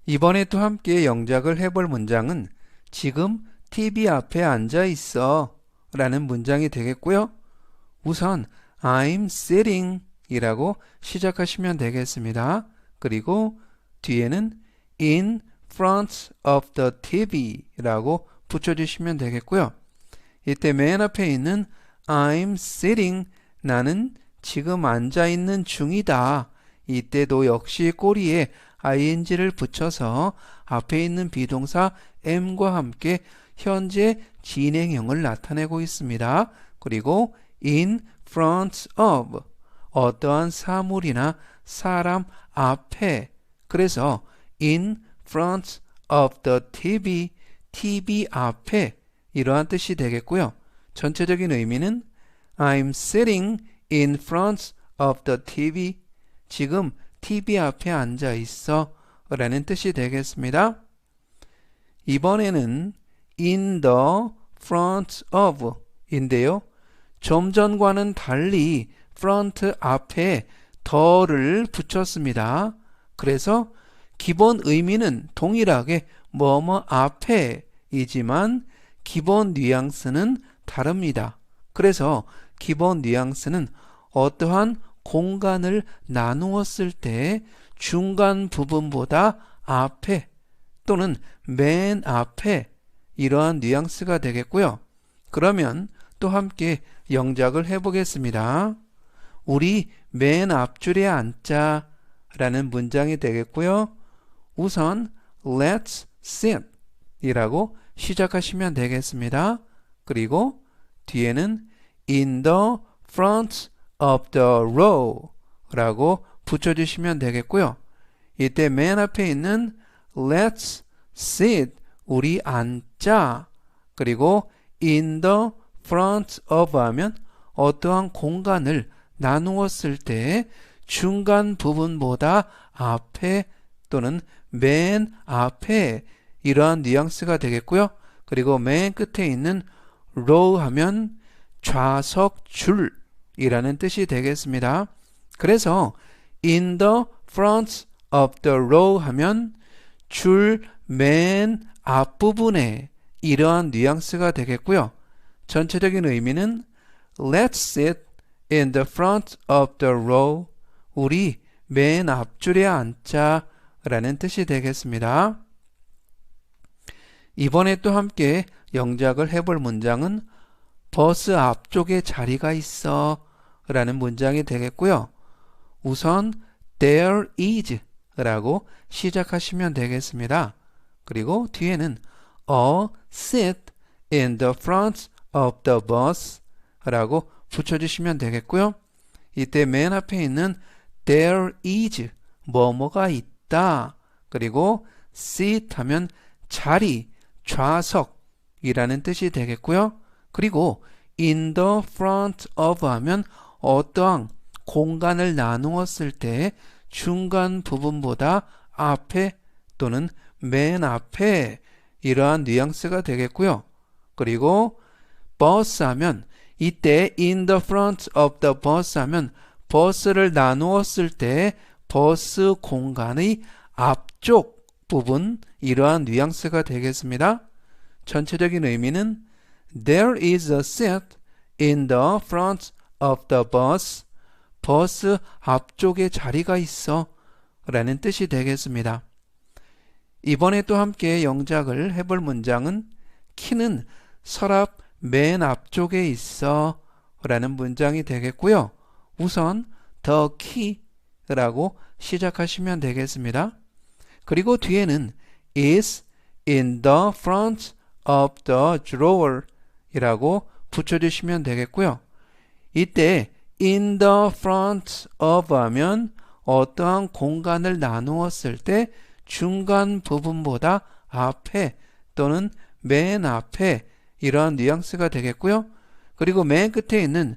이번에 또 함께 영작을 해볼 문장은 지금 TV 앞에 앉아 있어 라는 문장이 되겠고요. 우선 I'm sitting 이라고 시작하시면 되겠습니다. 그리고 뒤에는 in front of the TV 라고 붙여주시면 되겠고요. 이때 맨 앞에 있는 I'm sitting, 나는 지금 앉아있는 중이다. 이때도 역시 꼬리에 ing를 붙여서 앞에 있는 비동사 am과 함께 현재 진행형을 나타내고 있습니다. 그리고 in front of, 어떠한 사물이나 사람 앞에, 그래서 in front of the TV, TV 앞에, 이러한 뜻이 되겠고요. 전체적인 의미는 I'm sitting in front of the TV. 지금 TV 앞에 앉아 있어 라는 뜻이 되겠습니다. 이번에는 in the front of 인데요. 좀 전과는 달리 front 앞에 the를 붙였습니다. 그래서 기본 의미는 동일하게 뭐뭐 앞에 이지만 기본 뉘앙스는 다릅니다. 그래서 기본 뉘앙스는 어떠한 공간을 나누었을 때 중간 부분보다 앞에 또는 맨 앞에, 이러한 뉘앙스가 되겠고요. 그러면 또 함께 영작을 해보겠습니다. 우리 맨 앞줄에 앉자 라는 문장이 되겠고요. 우선 Let's sit 이라고 시작하시면 되겠습니다. 그리고 뒤에는 in the front of the row 라고 붙여주시면 되겠고요. 이때 맨 앞에 있는 Let's sit, 우리 앉자, 그리고 in the front of 하면 어떠한 공간을 나누었을 때 중간 부분보다 앞에 또는 맨 앞에, 이러한 뉘앙스가 되겠고요. 그리고 맨 끝에 있는 row 하면 좌석 줄이라는 뜻이 되겠습니다. 그래서 in the front of the row 하면 줄 맨 앞부분에, 이러한 뉘앙스가 되겠고요. 전체적인 의미는 Let's sit in the front of the row. 우리 맨 앞줄에 앉자 라는 뜻이 되겠습니다. 이번에 또 함께 영작을 해볼 문장은 버스 앞쪽에 자리가 있어 라는 문장이 되겠고요. 우선 There is 라고 시작하시면 되겠습니다. 그리고 뒤에는 A seat in the front of the bus 라고 붙여주시면 되겠고요. 이때 맨 앞에 있는 There is, 뭐뭐가 있다. 그리고 seat 하면 자리, 좌석이라는 뜻이 되겠고요. 그리고 in the front of 하면 어떠한 공간을 나누었을 때 중간 부분보다 앞에 또는 맨 앞에, 이러한 뉘앙스가 되겠고요. 그리고 bus 하면 이때 in the front of the bus 하면 버스를 나누었을 때 버스 공간의 앞쪽 부분, 이러한 뉘앙스가 되겠습니다. 전체적인 의미는 There is a seat in the front of the bus. 버스 앞쪽에 자리가 있어 라는 뜻이 되겠습니다. 이번에 또 함께 영작을 해볼 문장은 키는 서랍 맨 앞쪽에 있어 라는 문장이 되겠고요. 우선 the key 라고 시작하시면 되겠습니다. 그리고 뒤에는 is in the front of the drawer 이라고 붙여주시면 되겠고요. 이때 in the front of 하면 어떠한 공간을 나누었을 때 중간 부분보다 앞에 또는 맨 앞에 이러한 뉘앙스가 되겠고요. 그리고 맨 끝에 있는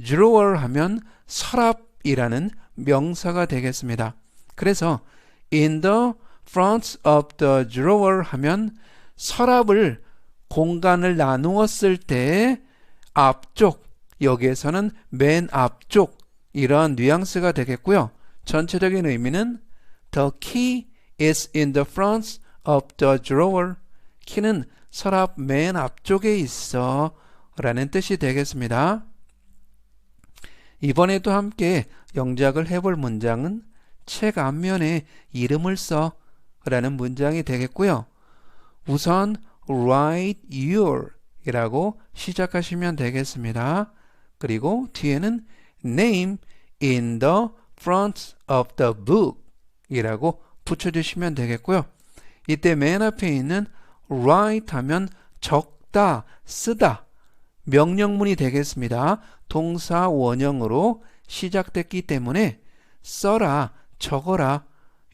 drawer 하면 서랍이라는 명사가 되겠습니다. 그래서 in the front of the drawer 하면 서랍을 공간을 나누었을 때 앞쪽, 여기에서는 맨 앞쪽 이러한 뉘앙스가 되겠고요. 전체적인 의미는 The key is in the front of the drawer. 키는 서랍 맨 앞쪽에 있어 라는 뜻이 되겠습니다. 이번에도 함께 영작을 해볼 문장은 책 앞면에 이름을 써 라는 문장이 되겠고요. 우선 write your 이라고 시작하시면 되겠습니다. 그리고 뒤에는 name in the front of the book 이라고 붙여주시면 되겠고요. 이때 맨 앞에 있는 write 하면 적다, 쓰다 명령문이 되겠습니다. 동사 원형으로 시작됐기 때문에 써라, 적어라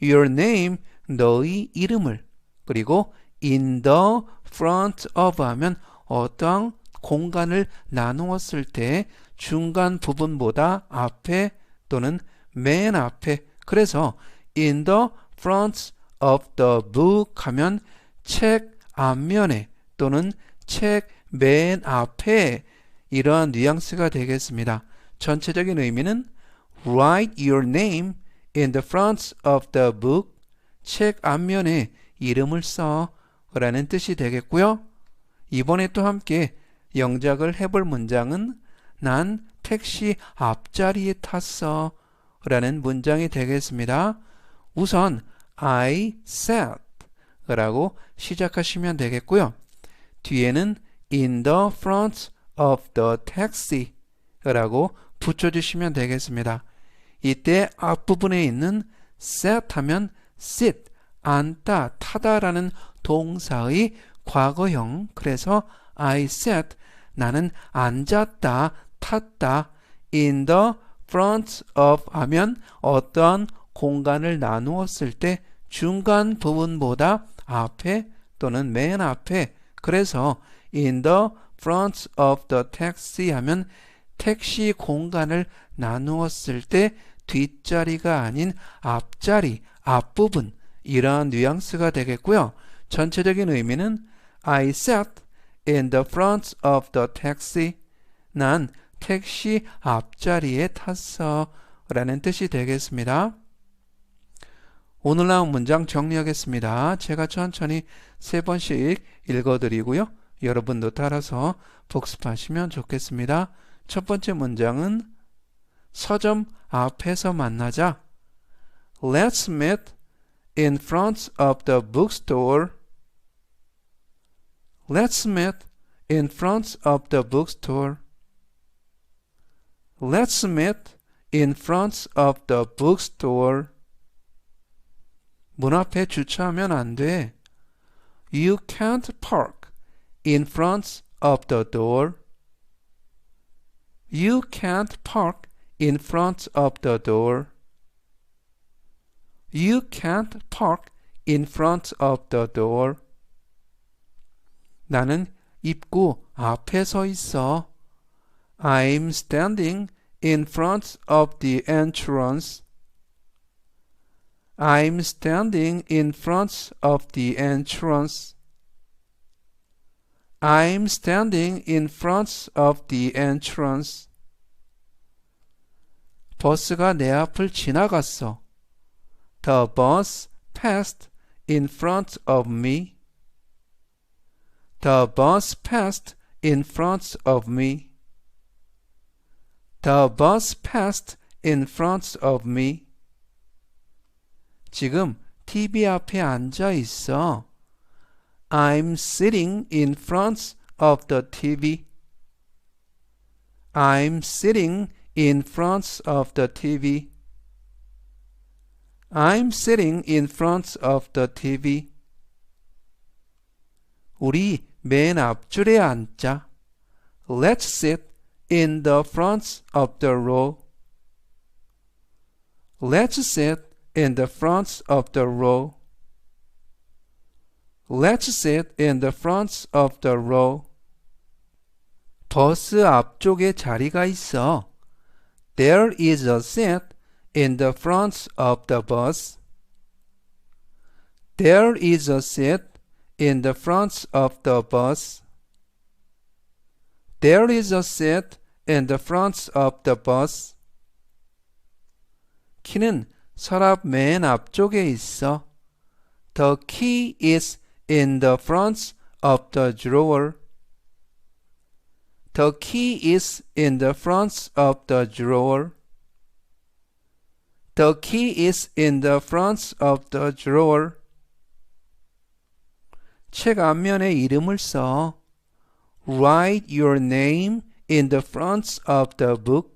your name, 너의 이름을. 그리고 in the front of 하면 어떠한 공간을 나누었을 때 중간 부분보다 앞에 또는 맨 앞에. 그래서 in the front of the book 하면 책 앞면에 또는 책 맨 앞에 이러한 뉘앙스가 되겠습니다. 전체적인 의미는 write your name in the front of the book. 책 앞면에 이름을 써 라는 뜻이 되겠고요. 이번에 또 함께 영작을 해볼 문장은 난 택시 앞자리에 탔어 라는 문장이 되겠습니다. 우선 I sat 라고 시작하시면 되겠고요. 뒤에는 in the front of the taxi 라고 붙여주시면 되겠습니다. 이때 앞부분에 있는 sat 하면 sit, 앉다, 타다 라는 동사의 과거형. 그래서 I sat, 나는 앉았다, 탔다. in the front of 하면 어떠한 공간을 나누었을 때 중간 부분보다 앞에 또는 맨 앞에. 그래서 in the front of the taxi 하면 택시 공간을 나누었을 때 뒷자리가 아닌 앞자리, 앞부분 이러한 뉘앙스가 되겠고요. 전체적인 의미는 I sat in the front of the taxi. 난 택시 앞자리에 탔어 라는 뜻이 되겠습니다. 오늘 나온 문장 정리하겠습니다. 제가 천천히 3번씩 읽어드리고요. 여러분도 따라서 복습하시면 좋겠습니다. 첫 번째 문장은 서점 앞에서 만나자. Let's meet in front of the bookstore. Let's meet in front of the bookstore. Let's meet in front of the bookstore. 문 앞에 주차하면 안 돼. You can't park in front of the door. You can't park in front of the door. You can't park in front of the door. 나는 입구 앞에 서 있어. I'm standing in front of the entrance. I'm standing in front of the entrance. I'm standing in front of the entrance. 버스가 내 앞을 지나갔어. The bus passed in front of me. The bus passed in front of me. The bus passed in front of me. 지금 TV 앞에 앉아 있어. I'm sitting in front of the TV. I'm sitting in front of the TV. I'm sitting in front of the TV. 우리 맨 앞줄에 앉자. Let's sit in the front of the row. Let's sit in the front of the row. Let's sit in the front of the row. 버스 앞쪽에 자리가 있어. There is a seat in the front of the bus. There is a seat in the front of the bus. There is a seat in the front of the bus. 키는 서랍 맨 앞쪽에 있어. The key is in the front of the drawer. The key is in the front of the drawer. The key is in the front of the drawer. 책 앞면에 이름을 써. Write your name in the front of the book.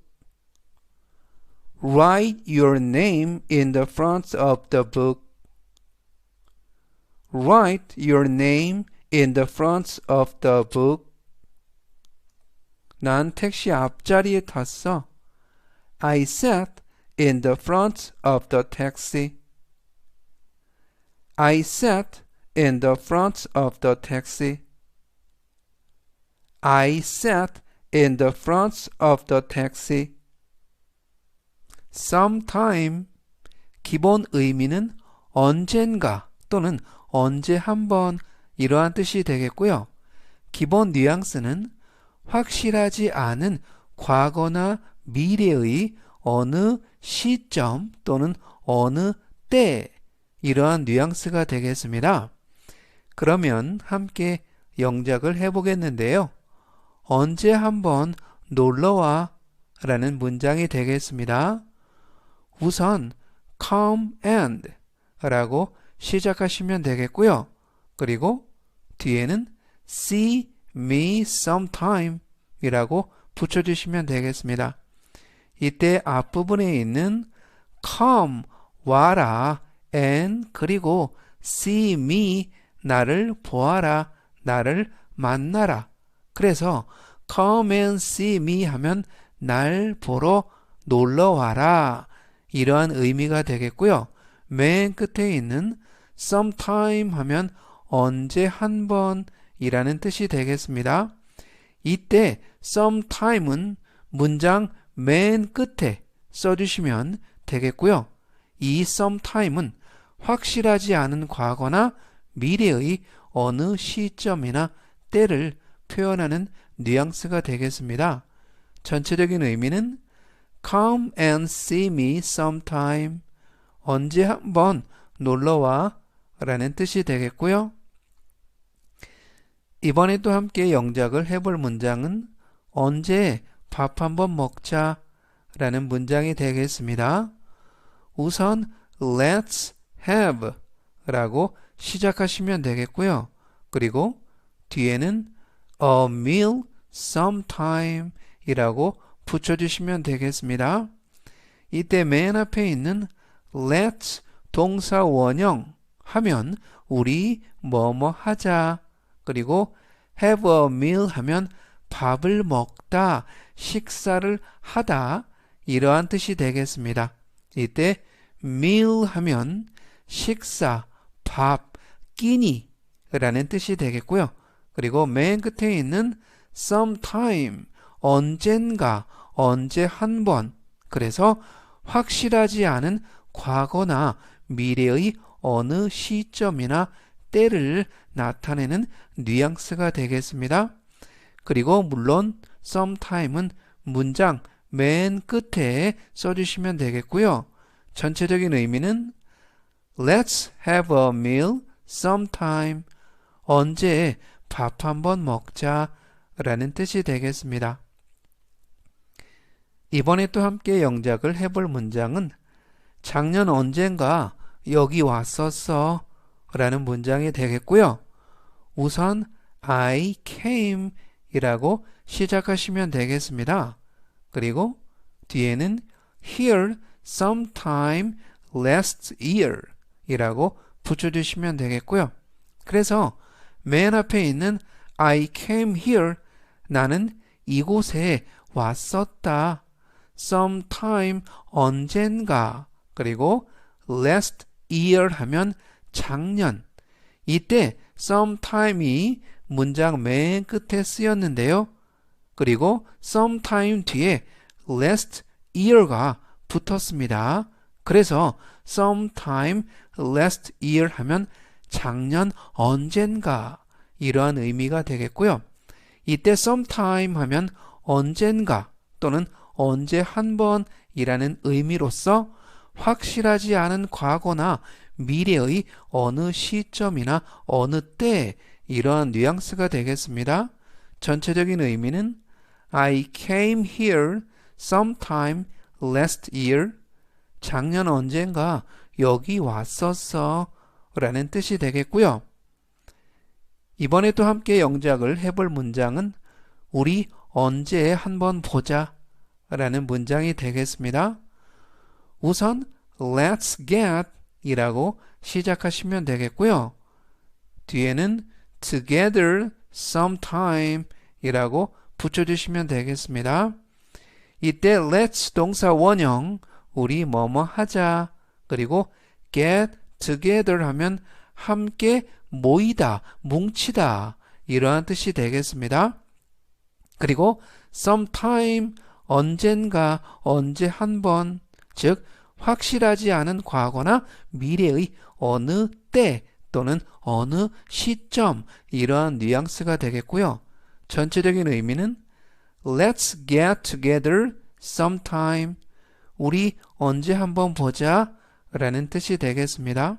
Write your name in the front of the book. Write your name in the front of the book. 난 택시 앞자리에 탔어. I sat in the front of the taxi. I sat in the front of the taxi. I sat in the front of the taxi. Sometime, 기본 의미는 언젠가 또는 언제 한번 이러한 뜻이 되겠고요. 기본 뉘앙스는 확실하지 않은 과거나 미래의 어느 시점 또는 어느 때 이러한 뉘앙스가 되겠습니다. 그러면 함께 영작을 해보겠는데요. 언제 한번 놀러와 라는 문장이 되겠습니다. 우선 come and 라고 시작하시면 되겠고요. 그리고 뒤에는 see me sometime 이라고 붙여주시면 되겠습니다. 이때 앞부분에 있는 come, 와라, and 그리고 see me, 나를 보아라, 나를 만나라. 그래서 come and see me 하면 날 보러 놀러와라. 이러한 의미가 되겠고요. 맨 끝에 있는 sometime 하면 언제 한번 이라는 뜻이 되겠습니다. 이때 sometime은 문장 맨 끝에 써주시면 되겠고요. 이 sometime은 확실하지 않은 과거나 미래의 어느 시점이나 때를 표현하는 뉘앙스가 되겠습니다. 전체적인 의미는 Come and see me sometime. 언제 한번 놀러와 라는 뜻이 되겠고요. 이번에 또 함께 영작을 해볼 문장은 언제 밥 한번 먹자 라는 문장이 되겠습니다. 우선 Let's have 라고 시작하시면 되겠고요. 그리고 뒤에는 a meal sometime 이라고 붙여주시면 되겠습니다. 이때 맨 앞에 있는 let's 동사 원형 하면 우리 뭐뭐 하자. 그리고 have a meal 하면 밥을 먹다, 식사를 하다 이러한 뜻이 되겠습니다. 이때 meal 하면 식사, 밥, 끼니 라는 뜻이 되겠고요. 그리고 맨 끝에 있는 sometime, 언젠가, 언제 한번 그래서 확실하지 않은 과거나 미래의 어느 시점이나 때를 나타내는 뉘앙스가 되겠습니다. 그리고 물론 sometime은 문장 맨 끝에 써주시면 되겠고요. 전체적인 의미는 Let's have a meal sometime. 언제 밥 한번 먹자 라는 뜻이 되겠습니다. 이번에 또 함께 영작을 해볼 문장은 작년 언젠가 여기 왔었어 라는 문장이 되겠고요. 우선 I came 이라고 시작하시면 되겠습니다. 그리고 뒤에는 here sometime last year 이라고 붙여주시면 되겠고요. 그래서 맨 앞에 있는 I came here 나는 이곳에 왔었다. sometime 언젠가. 그리고 last year 하면 작년. 이때 sometime이 문장 맨 끝에 쓰였는데요. 그리고 sometime 뒤에 last year가 붙었습니다. 그래서 sometime last year 하면 작년 언젠가 이러한 의미가 되겠고요. 이때 sometime 하면 언젠가 또는 언제 한 번이라는 의미로서 확실하지 않은 과거나 미래의 어느 시점이나 어느 때 이러한 뉘앙스가 되겠습니다. 전체적인 의미는 I came here sometime last year. 작년 언젠가 여기 왔었어 라는 뜻이 되겠고요. 이번에 또 함께 영작을 해볼 문장은 우리 언제 한번 보자 라는 문장이 되겠습니다. 우선 let's get 이라고 시작하시면 되겠고요. 뒤에는 together sometime 이라고 붙여주시면 되겠습니다. 이때 let's 동사 원형 우리 뭐뭐 하자 그리고 get together 하면 함께 모이다, 뭉치다 이러한 뜻이 되겠습니다. 그리고 sometime 언젠가, 언제 한 번, 즉 확실하지 않은 과거나 미래의 어느 때 또는 어느 시점 이러한 뉘앙스가 되겠고요. 전체적인 의미는 Let's get together sometime. 우리 언제 한번 보자 라는 뜻이 되겠습니다.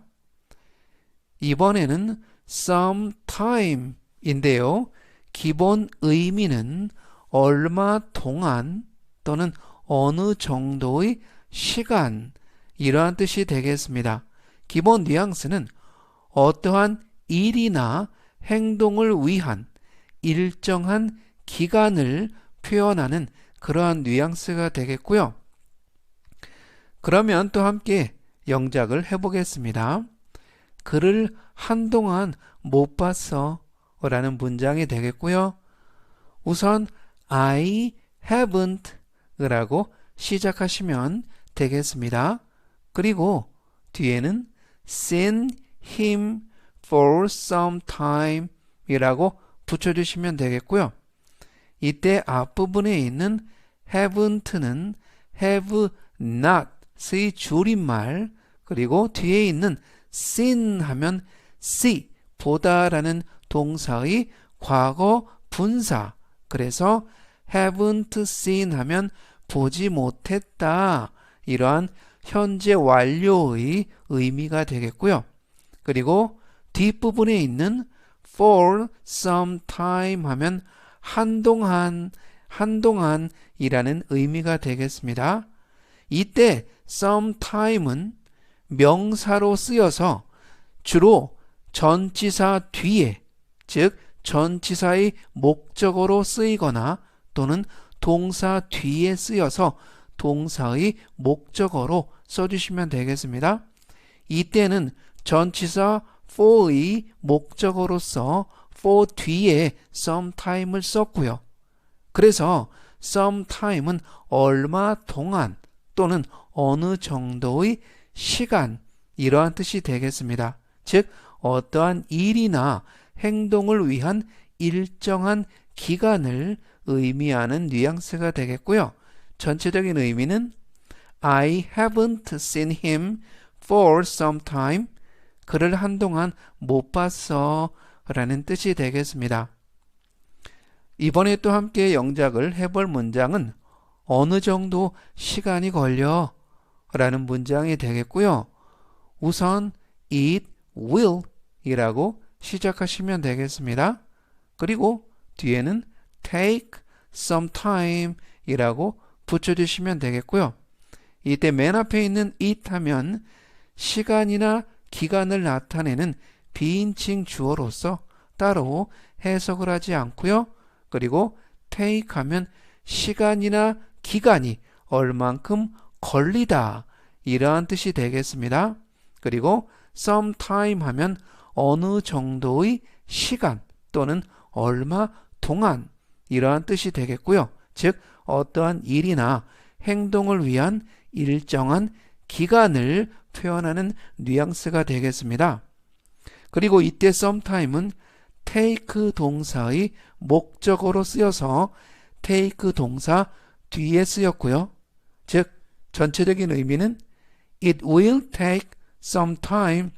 이번에는 sometime 인데요. 기본 의미는 얼마 동안 또는 어느 정도의 시간 이러한 뜻이 되겠습니다. 기본 뉘앙스는 어떠한 일이나 행동을 위한 일정한 기간을 표현하는 그러한 뉘앙스가 되겠고요. 그러면 또 함께 영작을 해보겠습니다. 그를 한동안 못 봤어 라는 문장이 되겠고요. 우선 I haven't 라고 시작하시면 되겠습니다. 그리고 뒤에는 seen him for some time 이라고 붙여주시면 되겠고요. 이때 앞부분에 있는 haven't는 have not의 줄임말 그리고 뒤에 있는 seen 하면 see, 보다라는 동사의 과거 분사 그래서 haven't seen 하면 보지 못했다 이러한 현재 완료의 의미가 되겠고요. 그리고 뒷부분에 있는 for some time 하면 한동안이라는 의미가 되겠습니다. 이때 sometime은 명사로 쓰여서 주로 전치사 뒤에 즉 전치사의 목적어로 쓰이거나 또는 동사 뒤에 쓰여서 동사의 목적어로 써주시면 되겠습니다. 이때는 전치사 for의 목적어로서 for 뒤에 sometime을 썼고요. 그래서 sometime은 얼마 동안 또는 어느 정도의 시간 이러한 뜻이 되겠습니다. 즉 어떠한 일이나 행동을 위한 일정한 기간을 의미하는 뉘앙스가 되겠고요. 전체적인 의미는 I haven't seen him for some time. 그를 한동안 못 봤어 라는 뜻이 되겠습니다. 이번에 또 함께 영작을 해볼 문장은 어느 정도 시간이 걸려 라는 문장이 되겠고요. 우선 it will 이라고 시작하시면 되겠습니다. 그리고 뒤에는 take some time 이라고 붙여주시면 되겠고요. 이때 맨 앞에 있는 it 하면 시간이나 기간을 나타내는 비인칭 주어로서 따로 해석을 하지 않고요. 그리고 take 하면 시간이나 기간이 얼만큼 걸리다 이러한 뜻이 되겠습니다. 그리고 sometime 하면 어느 정도의 시간 또는 얼마 동안 이러한 뜻이 되겠고요. 즉 어떠한 일이나 행동을 위한 일정한 기간을 표현하는 뉘앙스가 되겠습니다. 그리고 이때 sometime은 take 동사의 목적어로 쓰여서 take 동사 뒤에 쓰였고요. 즉 전체적인 의미는 it will take some time,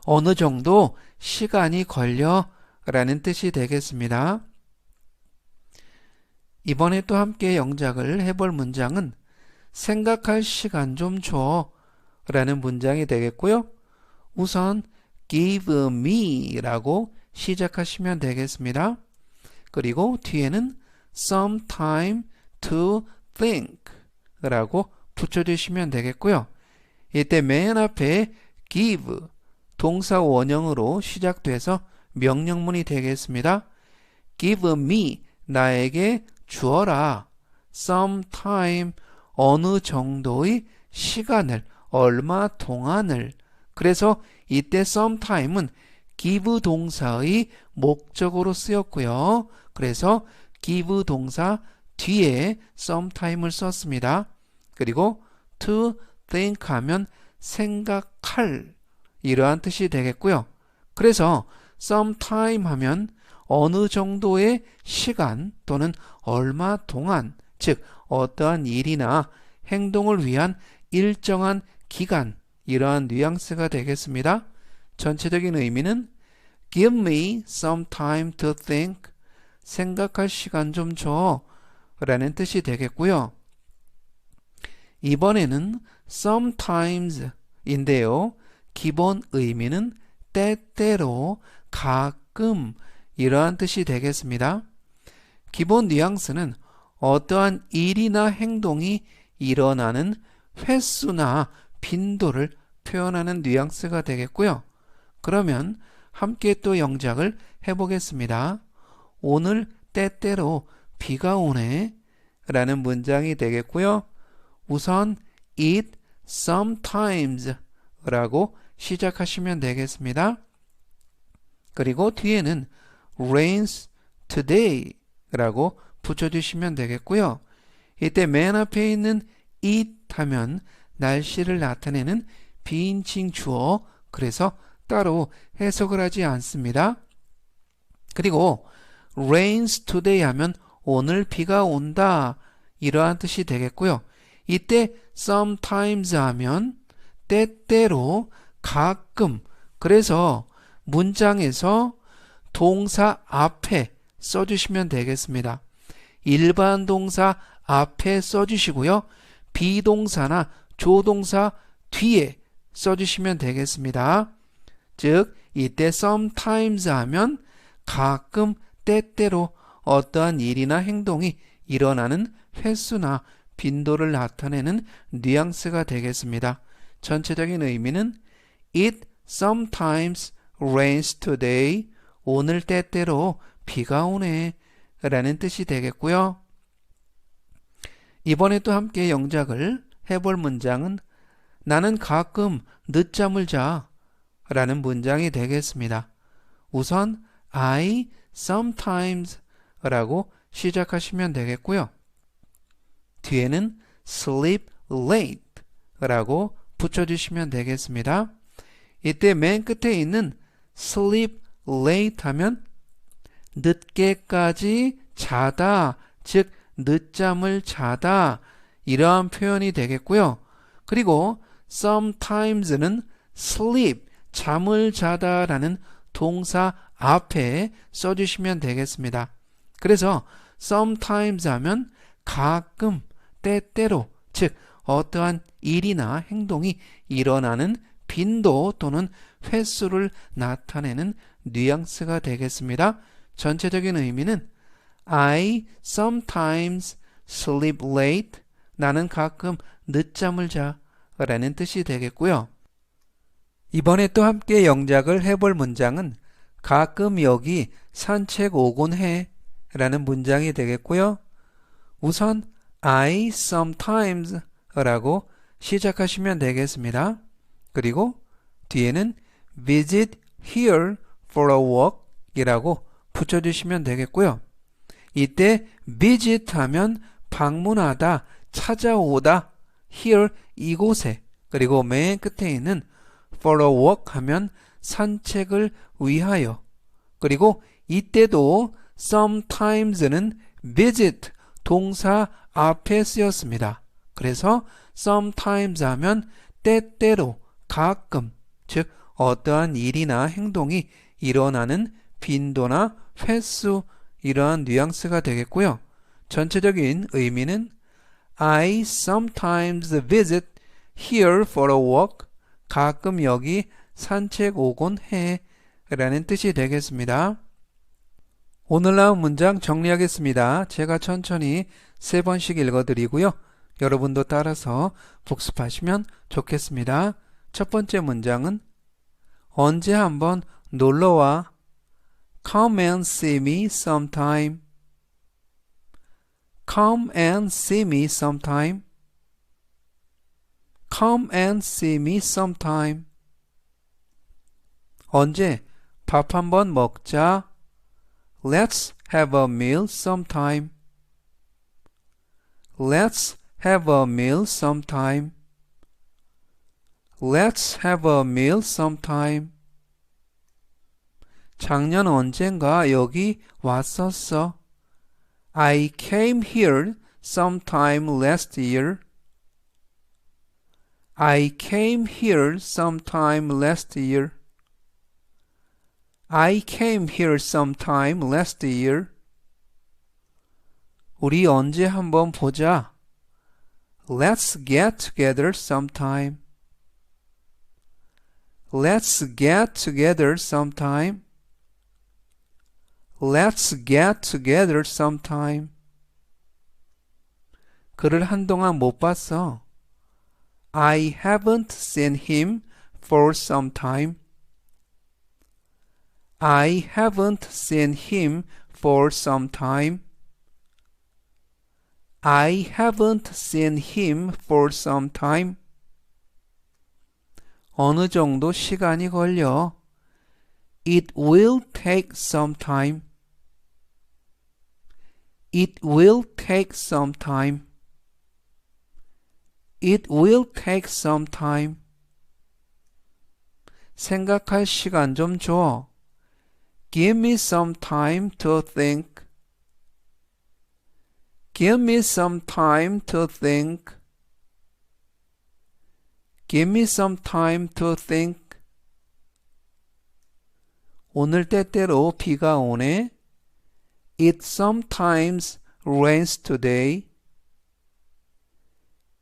어느 정도 시간이 걸려 라는 뜻이 되겠습니다. 이번에 또 함께 영작을 해볼 문장은 생각할 시간 좀 줘 라는 문장이 되겠고요. 우선 give me 라고 시작하시면 되겠습니다. 그리고 뒤에는 some time to think 라고 붙여주시면 되겠고요. 이때 맨 앞에 give 동사 원형으로 시작돼서 명령문이 되겠습니다. give me 나에게 주어라. some time 어느 정도의 시간을, 얼마 동안을. 그래서 이때 sometime은 give 동사의 목적으로 쓰였고요. 그래서 give 동사 뒤에 sometime을 썼습니다. 그리고 to think 하면 생각할, 이러한 뜻이 되겠고요. 그래서 sometime 하면 어느 정도의 시간 또는 얼마 동안, 즉 어떠한 일이나 행동을 위한 일정한 기간, 이러한 뉘앙스가 되겠습니다. 전체적인 의미는 give me some time to think, 생각할 시간 좀 줘 라는 뜻이 되겠고요. 이번에는 sometimes 인데요. 기본 의미는 때때로, 가끔, 이러한 뜻이 되겠습니다. 기본 뉘앙스는 어떠한 일이나 행동이 일어나는 횟수나 빈도를 표현하는 뉘앙스가 되겠고요. 그러면 함께 또 영작을 해보겠습니다. 오늘 때때로 비가 오네 라는 문장이 되겠고요. 우선 it sometimes 라고 시작하시면 되겠습니다. 그리고 뒤에는 rains today 라고 붙여주시면 되겠고요. 이때 맨 앞에 있는 it 하면 날씨를 나타내는 비인칭 주어, 그래서 따로 해석을 하지 않습니다. 그리고 rains today 하면 오늘 비가 온다, 이러한 뜻이 되겠고요. 이때 sometimes 하면 때때로, 가끔, 그래서 문장에서 동사 앞에 써주시면 되겠습니다. 일반 동사 앞에 써주시고요. 비동사나 조동사 뒤에 써주시면 되겠습니다. 즉 이때 sometimes 하면 가끔, 때때로 어떠한 일이나 행동이 일어나는 횟수나 빈도를 나타내는 뉘앙스가 되겠습니다. 전체적인 의미는 it sometimes rains today, 오늘 때때로 비가 오네 라는 뜻이 되겠고요. 이번에 또 함께 영작을 해볼 문장은 나는 가끔 늦잠을 자 라는 문장이 되겠습니다. 우선 I sometimes 라고 시작하시면 되겠고요. 뒤에는 sleep late 라고 붙여주시면 되겠습니다. 이때 맨 끝에 있는 sleep late 하면 늦게까지 자다, 즉 늦잠을 자다, 이러한 표현이 되겠고요. 그리고 sometimes는 sleep, 잠을 자다 라는 동사 앞에 써주시면 되겠습니다. 그래서 sometimes 하면 가끔, 때때로, 즉 어떠한 일이나 행동이 일어나는 빈도 또는 횟수를 나타내는 뉘앙스가 되겠습니다. 전체적인 의미는 I sometimes sleep late, 나는 가끔 늦잠을 자 라는 뜻이 되겠고요. 이번에 또 함께 영작을 해볼 문장은 가끔 여기 산책 오곤 해 라는 문장이 되겠고요. 우선 I sometimes 라고 시작하시면 되겠습니다. 그리고 뒤에는 visit here for a walk 이라고 붙여주시면 되겠고요. 이때 visit 하면 방문하다, 찾아오다, here 이곳에. 그리고 맨 끝에 있는 for a walk 하면 산책을 위하여. 그리고 이때도 sometimes는 visit 동사 앞에 쓰였습니다. 그래서 sometimes 하면 때때로, 가끔, 즉 어떠한 일이나 행동이 일어나는 빈도나 횟수, 이러한 뉘앙스가 되겠고요. 전체적인 의미는 I sometimes visit here for a walk. 가끔 여기 산책 오곤 해 라는 뜻이 되겠습니다. 오늘 나온 문장 정리하겠습니다. 제가 천천히 3번씩 읽어드리고요. 여러분도 따라서 복습하시면 좋겠습니다. 첫 번째 문장은 언제 한번 놀러와. Come and see me sometime. Come and see me sometime. Come and see me sometime. 언제? 밥 한번 먹자. Let's have a meal sometime. Let's have a meal sometime. Let's have a meal sometime. 작년 언젠가 여기 왔었어. I came here sometime last year. I came here sometime last year. I came here sometime last year. 우리 언제 한번 보자. Let's get together sometime. Let's get together sometime. Let's get together sometime. 그를 한동안 못 봤어. I haven't seen him for some time. I haven't seen him for some time. I haven't seen him for some time. 어느 정도 시간이 걸려. It will take some time. It will take some time. It will take some time. 생각할 시간 좀 줘. Give me some time to think. Give me some time to think. Give me some time to think. 오늘 때때로 비가 오네. It sometimes rains today.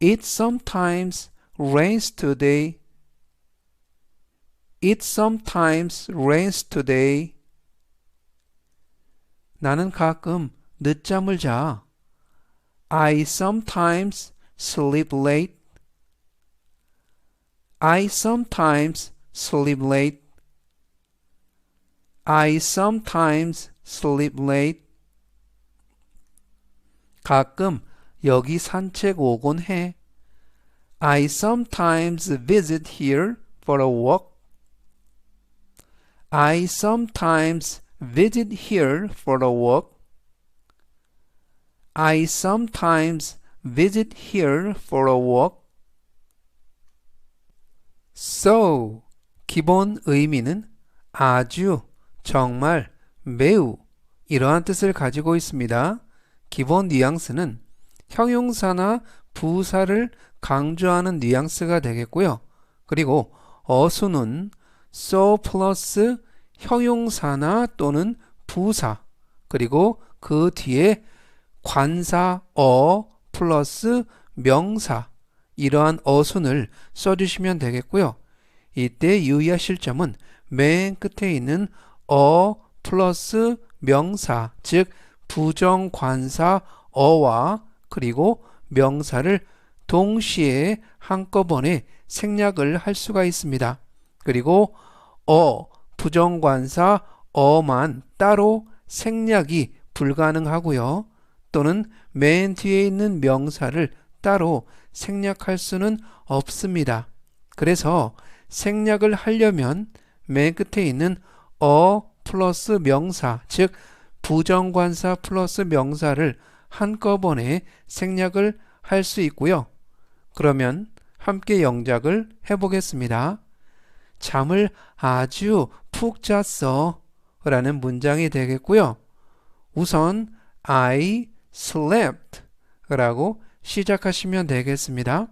It sometimes rains today. It sometimes rains today. 나는 가끔 늦잠을 자. I sometimes sleep late. I sometimes sleep late. I sometimes sleep late. 가끔 여기 산책 오곤 해. I sometimes visit here for a walk. I sometimes visit here for a walk. I sometimes visit here for a walk. So, 기본 의미는 아주, 정말, 매우 이러한 뜻을 가지고 있습니다. 기본 뉘앙스는 형용사나 부사를 강조하는 뉘앙스가 되겠고요. 그리고 어수는 so 플러스 형용사나 또는 부사, 그리고 그 뒤에 관사 플러스 명사, 이러한 어순을 써주시면 되겠고요. 이때 유의하실 점은 맨 끝에 있는 플러스 명사, 즉 부정관사 어와 그리고 명사를 동시에 한꺼번에 생략을 할 수가 있습니다. 그리고 부정관사 어만 따로 생략이 불가능하고요. 또는 맨 뒤에 있는 명사를 따로 생략할 수는 없습니다. 그래서 생략을 하려면 맨 끝에 있는 플러스 명사, 즉 부정관사 플러스 명사를 한꺼번에 생략을 할 수 있고요. 그러면 함께 영작을 해보겠습니다. 잠을 아주 푹 잤어 라는 문장이 되겠고요. 우선 I slept 라고 시작하시면 되겠습니다.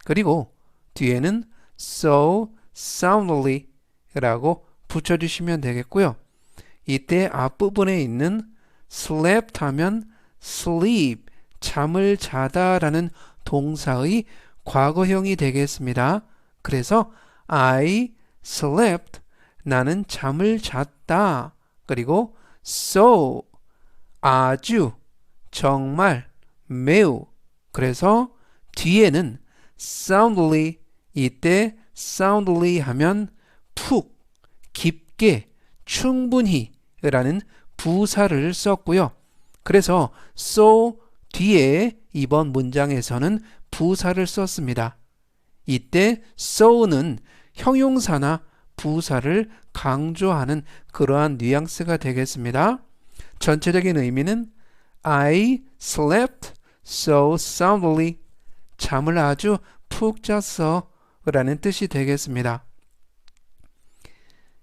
그리고 뒤에는 so soundly 라고 붙여주시면 되겠고요. 이때 앞부분에 있는 slept 하면 sleep, 잠을 자다 라는 동사의 과거형이 되겠습니다. 그래서 I slept, 나는 잠을 잤다. 그리고 so, 아주, 정말, 매우. 그래서 뒤에는 soundly, 이때 soundly 하면 푹, 깊게, 충분히 라는 부사를 썼고요. 그래서 so 뒤에 이번 문장에서는 부사를 썼습니다. 이때 so는 형용사나 부사를 강조하는 그러한 뉘앙스가 되겠습니다. 전체적인 의미는 I slept so soundly, 잠을 아주 푹 잤어 라는 뜻이 되겠습니다.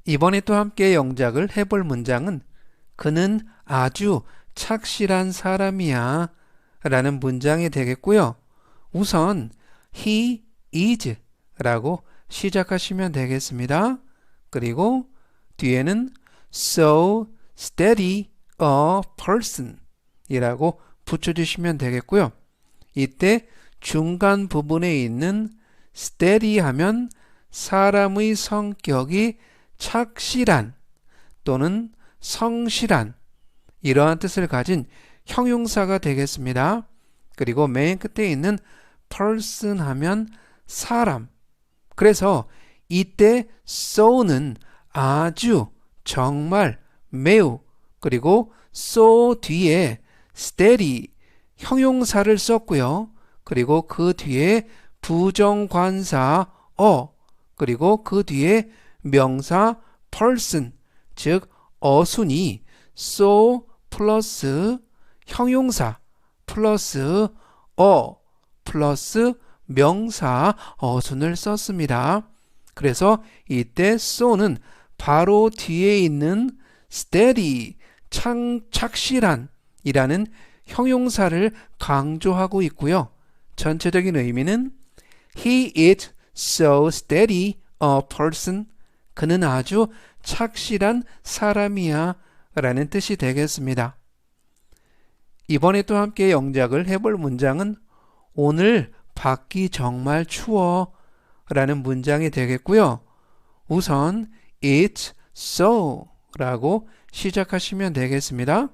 이번에 또 함께 영작을 해볼 문장은 그는 아주 착실한 사람이야 라는 문장이 되겠고요. 우선 he is 라고 시작하시면 되겠습니다. 그리고 뒤에는 so steady a person 이라고 붙여주시면 되겠고요. 이때 중간 부분에 있는 steady 하면 사람의 성격이 착실한 또는 성실한 이러한 뜻을 가진 형용사가 되겠습니다. 그리고 맨 끝에 있는 person 하면 사람. 그래서 이때 so는 아주, 정말, 매우, 그리고 so 뒤에 steady 형용사를 썼고요. 그리고 그 뒤에 부정관사 그리고 그 뒤에 명사 person, 즉 어순이 so 플러스 형용사 플러스 플러스 명사 어순을 썼습니다. 그래서 이때 so는 바로 뒤에 있는 steady, 착실한 이라는 형용사를 강조하고 있고요. 전체적인 의미는 He is so steady a person. 그는 아주 착실한 사람이야 라는 뜻이 되겠습니다. 이번에 또 함께 영작을 해볼 문장은 오늘 밖이 정말 추워 라는 문장이 되겠고요. 우선 It's so 라고 시작하시면 되겠습니다.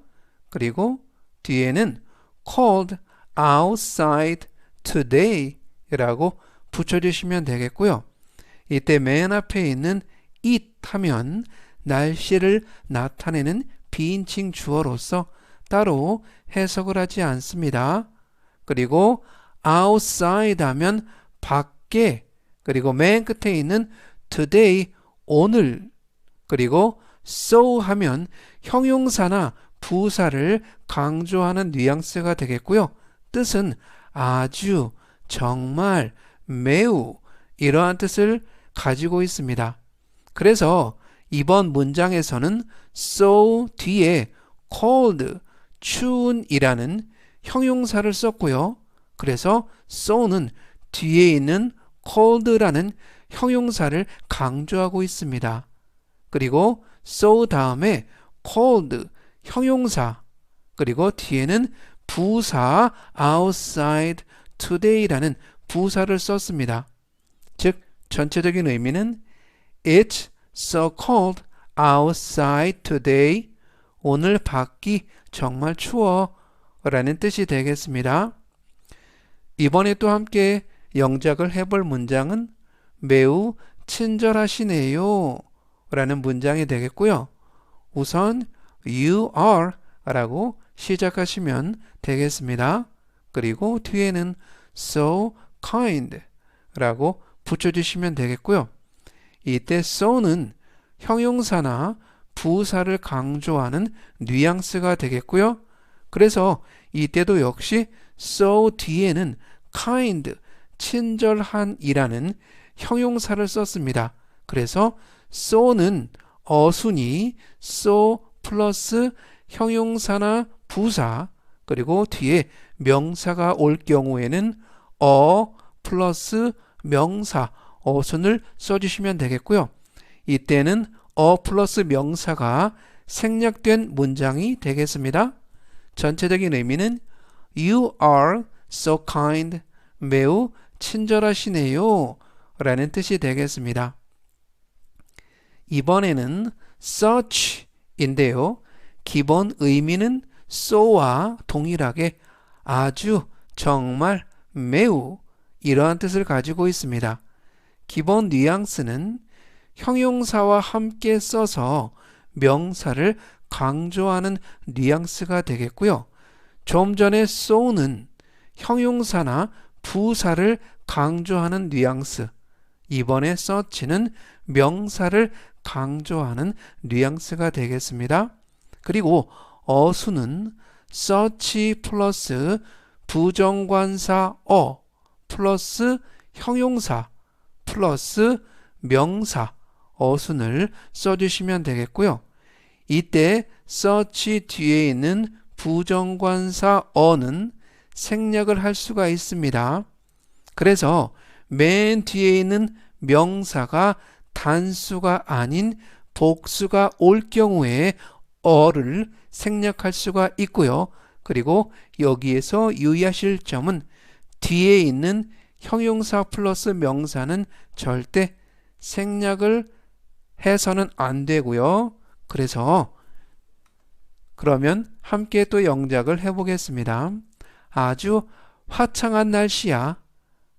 그리고 뒤에는 cold outside today 라고 붙여주시면 되겠고요. 이때 맨 앞에 있는 it 하면 날씨를 나타내는 비인칭 주어로서 따로 해석을 하지 않습니다. 그리고 outside 하면 밖에, 그리고 맨 끝에 있는 today 오늘, 그리고 so 하면 형용사나 부사를 강조하는 뉘앙스가 되겠고요. 뜻은 아주, 정말, 매우 이러한 뜻을 가지고 있습니다. 그래서 이번 문장에서는 so 뒤에 cold, 추운이라는 형용사를 썼고요. 그래서 so는 뒤에 있는 cold라는 형용사를 강조하고 있습니다. 그리고 so 다음에 cold, 형용사, 그리고 뒤에는 부사 outside today라는 부사를 썼습니다. 즉 전체적인 의미는 It's so cold outside today. 오늘 밖이 정말 추워 라는 뜻이 되겠습니다. 이번에 또 함께 영작을 해볼 문장은 매우 친절하시네요 라는 문장이 되겠고요. 우선 You are 라고 시작하시면 되겠습니다. 그리고 뒤에는 so kind 라고 붙여주시면 되겠고요. 이때 so는 형용사나 부사를 강조하는 뉘앙스가 되겠고요. 그래서 이때도 역시 so 뒤에는 kind, 친절한 이라는 형용사를 썼습니다. 그래서 so는 어순이 so 플러스 형용사나 부사 그리고 뒤에 명사가 올 경우에는 플러스 명사 어순을 써주시면 되겠고요. 이때는 플러스 명사가 생략된 문장이 되겠습니다. 전체적인 의미는 You are so kind. 매우 친절하시네요. 라는 뜻이 되겠습니다. 이번에는 such인데요. 기본 의미는 so와 동일하게 아주, 정말, 매우 이러한 뜻을 가지고 있습니다. 기본 뉘앙스는 형용사와 함께 써서 명사를 강조하는 뉘앙스가 되겠고요. 좀 전에 so는 형용사나 부사를 강조하는 뉘앙스, 이번에 such는 명사를 강조하는 뉘앙스가 되겠습니다. 그리고 어수는 such 플러스 부정관사 플러스 형용사 플러스 명사 어순을 써주시면 되겠고요. 이때 such 뒤에 있는 부정관사 는 생략을 할 수가 있습니다. 그래서 맨 뒤에 있는 명사가 단수가 아닌 복수가 올 경우에 를 생략할 수가 있고요. 그리고 여기에서 유의하실 점은 뒤에 있는 형용사 플러스 명사는 절대 생략을 해서는 안 되고요. 그래서 그러면 함께 또 영작을 해보겠습니다. 아주 화창한 날씨야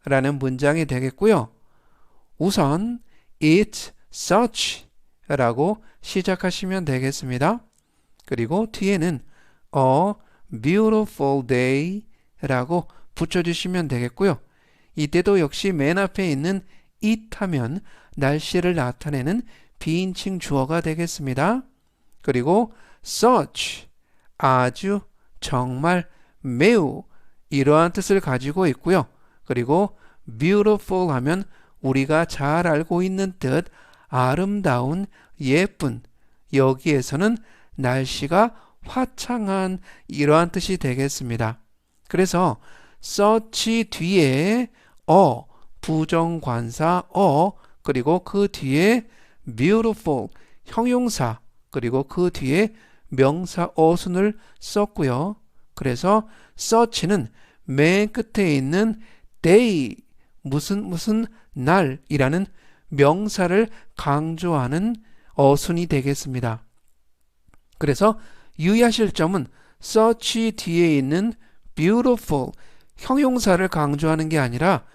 라는 문장이 되겠고요. 우선 It's such 라고 시작하시면 되겠습니다. 그리고 뒤에는 A beautiful day 라고 붙여주시면 되겠고요. 이때도 역시 맨 앞에 있는 it 하면 날씨를 나타내는 비인칭 주어가 되겠습니다. 그리고 such, 아주, 정말, 매우 이러한 뜻을 가지고 있고요. 그리고 beautiful 하면 우리가 잘 알고 있는 뜻, 아름다운, 예쁜, 여기에서는 날씨가 화창한 이러한 뜻이 되겠습니다. 그래서 such 뒤에 부정관사 그리고 그 뒤에 beautiful 형용사 그리고 그 뒤에 명사 어순을 썼고요. 그래서 such는 맨 끝에 있는 day 무슨 날이라는 명사를 강조하는 어순이 되겠습니다. 그래서 유의하실 점은 such 뒤에 있는 beautiful 형용사를 강조하는 게 아니라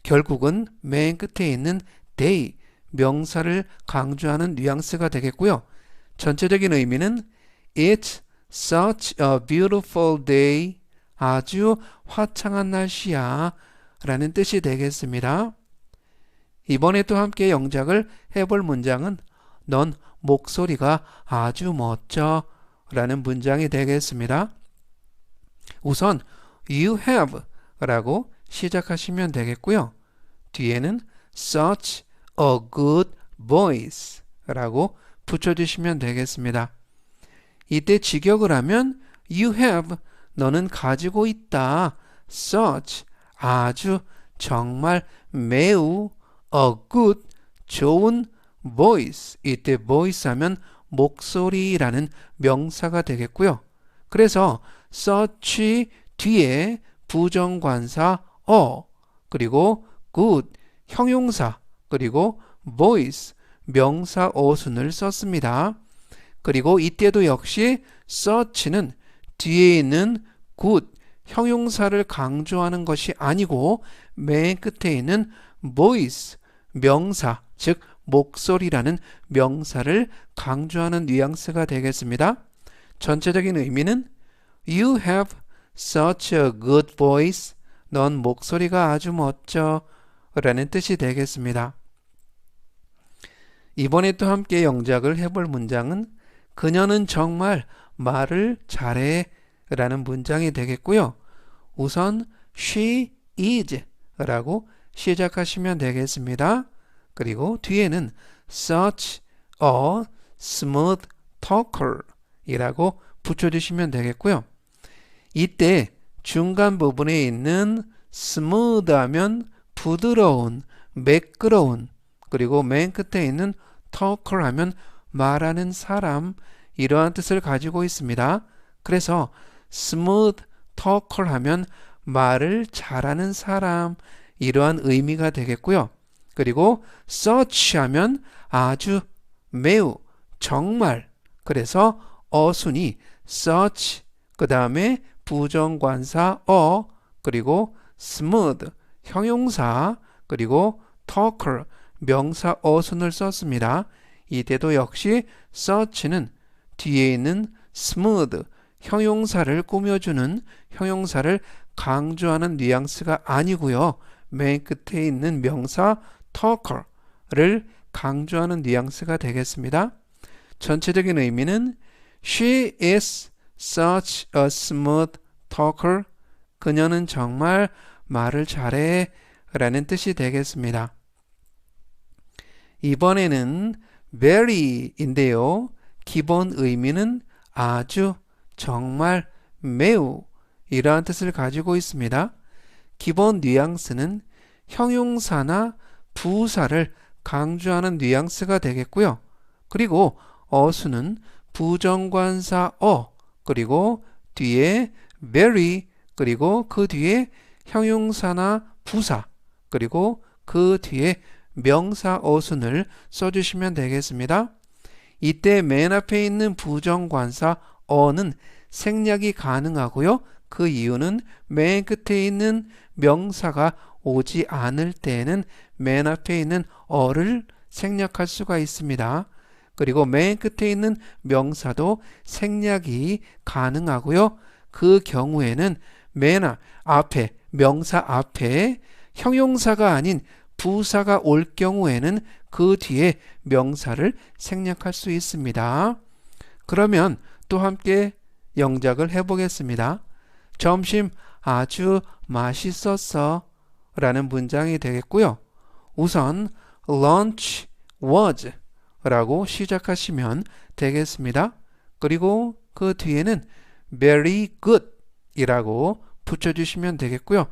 결국은 맨 끝에 있는 day 명사를 강조하는 뉘앙스가 되겠고요. 전체적인 의미는 It's such a beautiful day. 아주 화창한 날씨야 라는 뜻이 되겠습니다. 이번에 또 함께 영작을 해볼 문장은 넌 목소리가 아주 멋져 라는 문장이 되겠습니다. 우선 You have 라고 시작하시면 되겠고요. 뒤에는 such a good voice 라고 붙여주시면 되겠습니다. 이때 직역을 하면 You have, 너는 가지고 있다. such, 아주, 정말, 매우, a good, 좋은 voice, 이때 voice 하면 목소리라는 명사가 되겠고요. 그래서 such 뒤에 부정관사 그리고 good 형용사 그리고 voice 명사 어순을 썼습니다. 그리고 이때도 역시 such는 뒤에 있는 good 형용사를 강조하는 것이 아니고 맨 끝에 있는 voice 명사 즉 목소리라는 명사를 강조하는 뉘앙스가 되겠습니다. 전체적인 의미는 You have such a good voice. 넌 목소리가 아주 멋져 라는 뜻이 되겠습니다. 이번에 또 함께 영작을 해볼 문장은 그녀는 정말 말을 잘해 라는 문장이 되겠고요. 우선 she is 라고 시작하시면 되겠습니다. 그리고 뒤에는 such a smooth talker 이라고 붙여주시면 되겠고요. 이때 중간 부분에 있는 smooth 하면 부드러운, 매끄러운, 그리고 맨 끝에 있는 talker 하면 말하는 사람, 이러한 뜻을 가지고 있습니다. 그래서 smooth talker 하면 말을 잘하는 사람, 이러한 의미가 되겠고요. 그리고 such 하면 아주, 매우, 정말, 그래서 어순이 such, 그 다음에 부정관사 그리고 smooth, 형용사, 그리고 talker, 명사 어순을 썼습니다. 이때도 역시 such는 뒤에 있는 smooth, 형용사를 꾸며주는, 형용사를 강조하는 뉘앙스가 아니고요. 맨 끝에 있는 명사 talker를 강조하는 뉘앙스가 되겠습니다. 전체적인 의미는 She is such a smooth talker. 그녀는 정말 말을 잘해 라는 뜻이 되겠습니다. 이번에는 very인데요. 기본 의미는 아주, 정말, 매우 이러한 뜻을 가지고 있습니다. 기본 뉘앙스는 형용사나 부사를 강조하는 뉘앙스가 되겠고요. 그리고 어수는 부정관사 그리고 뒤에 very, 그리고 그 뒤에 형용사나 부사, 그리고 그 뒤에 명사 어순을 써주시면 되겠습니다. 이때 맨 앞에 있는 부정관사 어는 생략이 가능하고요. 그 이유는 맨 끝에 있는 명사가 오지 않을 때에는 맨 앞에 있는 어를 생략할 수가 있습니다. 그리고 맨 끝에 있는 명사도 생략이 가능하고요. 그 경우에는 맨 앞에, 명사 앞에 형용사가 아닌 부사가 올 경우에는 그 뒤에 명사를 생략할 수 있습니다. 그러면 또 함께 영작을 해보겠습니다. 점심 아주 맛있었어 라는 문장이 되겠고요. 우선 lunch was 라고 시작하시면 되겠습니다. 그리고 그 뒤에는 very good 이라고 붙여주시면 되겠고요.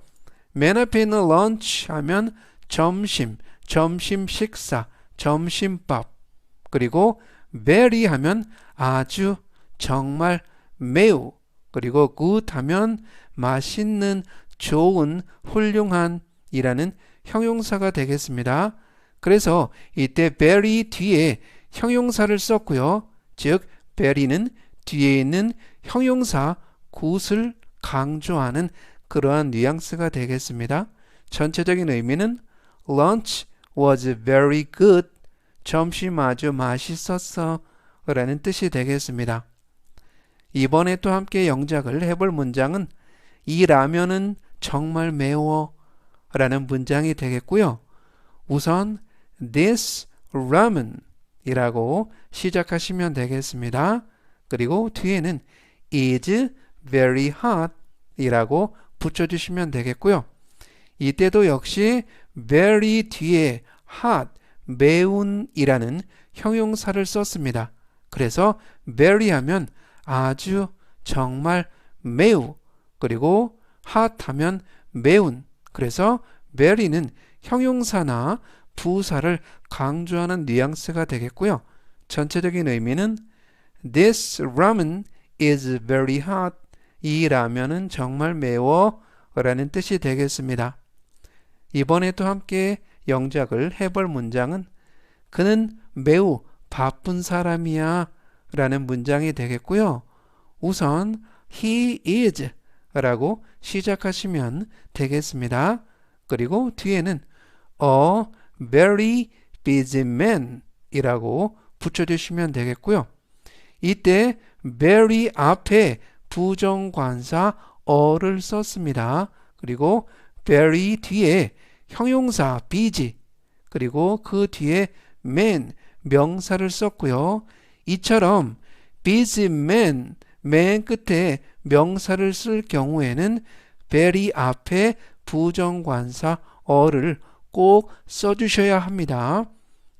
맨 앞에 있는 lunch 하면 점심, 점심 식사, 점심밥, 그리고 very 하면 아주, 정말, 매우, 그리고 good 하면 맛있는, 좋은, 훌륭한 이라는 형용사가 되겠습니다. 그래서 이때 very 뒤에 형용사를 썼고요. 즉 very는 뒤에 있는 형용사 good을 강조하는 그러한 뉘앙스가 되겠습니다. 전체적인 의미는 lunch was very good. 점심 아주 맛있었어 라는 뜻이 되겠습니다. 이번에 또 함께 영작을 해볼 문장은 이 라면은 정말 매워 라는 문장이 되겠고요. 우선 this ramen 이라고 시작하시면 되겠습니다. 그리고 뒤에는 is very hot 이라고 붙여주시면 되겠고요. 이때도 역시 very 뒤에 hot, 매운 이라는 형용사를 썼습니다. 그래서 very 하면 아주, 정말, 매우, 그리고 hot 하면 매운, 그래서 very는 형용사나 부사를 강조하는 뉘앙스가 되겠고요. 전체적인 의미는 this ramen is very hot. 이 라면은 정말 매워 라는 뜻이 되겠습니다. 이번에 또 함께 영작을 해볼 문장은 그는 매우 바쁜 사람이야 라는 문장이 되겠고요. 우선 he is 라고 시작하시면 되겠습니다. 그리고 뒤에는 a very busy man 이라고 붙여주시면 되겠고요. 이때 very 앞에 부정관사 어를 썼습니다. 그리고 very 뒤에 형용사 busy, 그리고 그 뒤에 man, 명사를 썼고요. 이처럼 busy man, 맨 끝에 명사를 쓸 경우에는 very 앞에 부정관사 어를 꼭 써주셔야 합니다.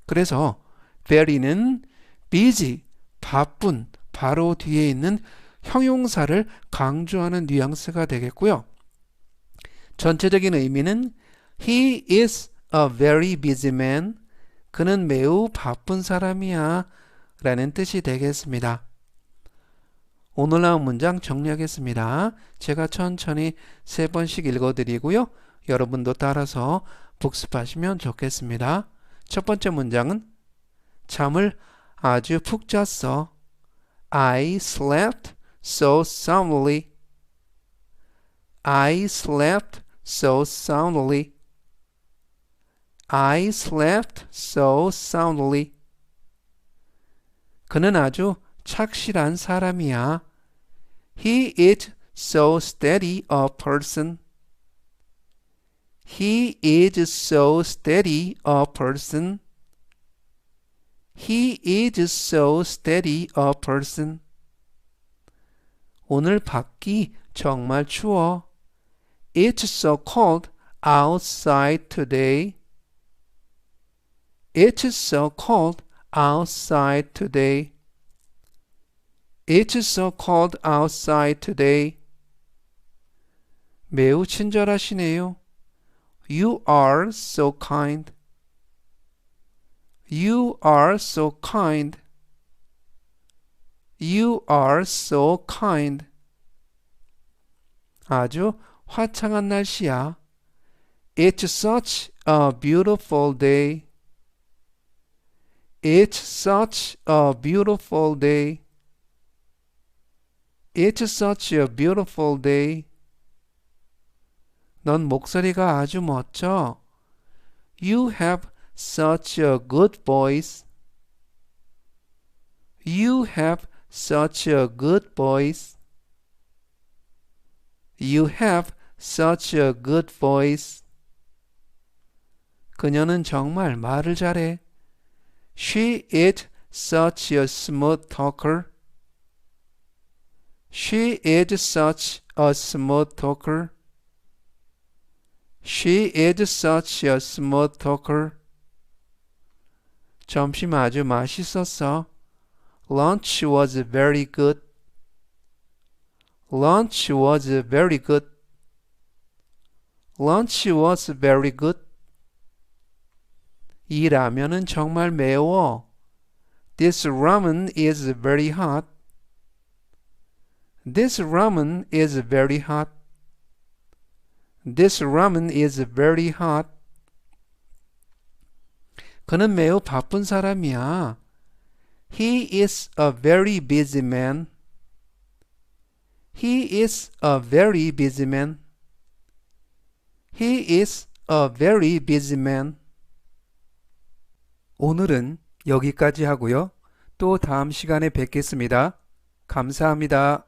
그래서 very는 busy, 바쁜, 바로 뒤에 있는 형용사를 강조하는 뉘앙스가 되겠고요. 전체적인 의미는 He is a very busy man. 그는 매우 바쁜 사람이야 라는 뜻이 되겠습니다. 오늘 나온 문장 정리하겠습니다. 제가 천천히 3번씩 읽어드리고요. 여러분도 따라서 복습하시면 좋겠습니다. 첫 번째 문장은 잠을 아주 푹 잤어. I slept so soundly. I slept so soundly. I slept so soundly. 그는 아주 착실한 사람이야. He is so steady a person. He is so steady a person. He is so steady a person. 오늘 밖이 정말 추워. It's so cold outside today. It's so cold outside today. It's so cold outside today. 매우 친절하시네요. You are so kind. You are so kind. You are so kind. 아주 화창한 날씨야. It's such a beautiful day. It's such a beautiful day. It's such a beautiful day. 넌 목소리가 아주 멋져. You have such a good voice. You have such a good voice. You have such a good voice. 그녀는 정말 말을 잘해. She is such a smooth talker. She is such a smooth talker. She is such a smooth talker. 점심 아주 맛있었어. Lunch was very good. Lunch was very good. Lunch was very good. 이 라면은 정말 매워. This ramen is very hot. This ramen is very hot. This ramen is very hot. 그는 매우 바쁜 사람이야. He is a very busy man. He is a very busy man. He is a very busy man. 오늘은 여기까지 하고요. 또 다음 시간에 뵙겠습니다. 감사합니다.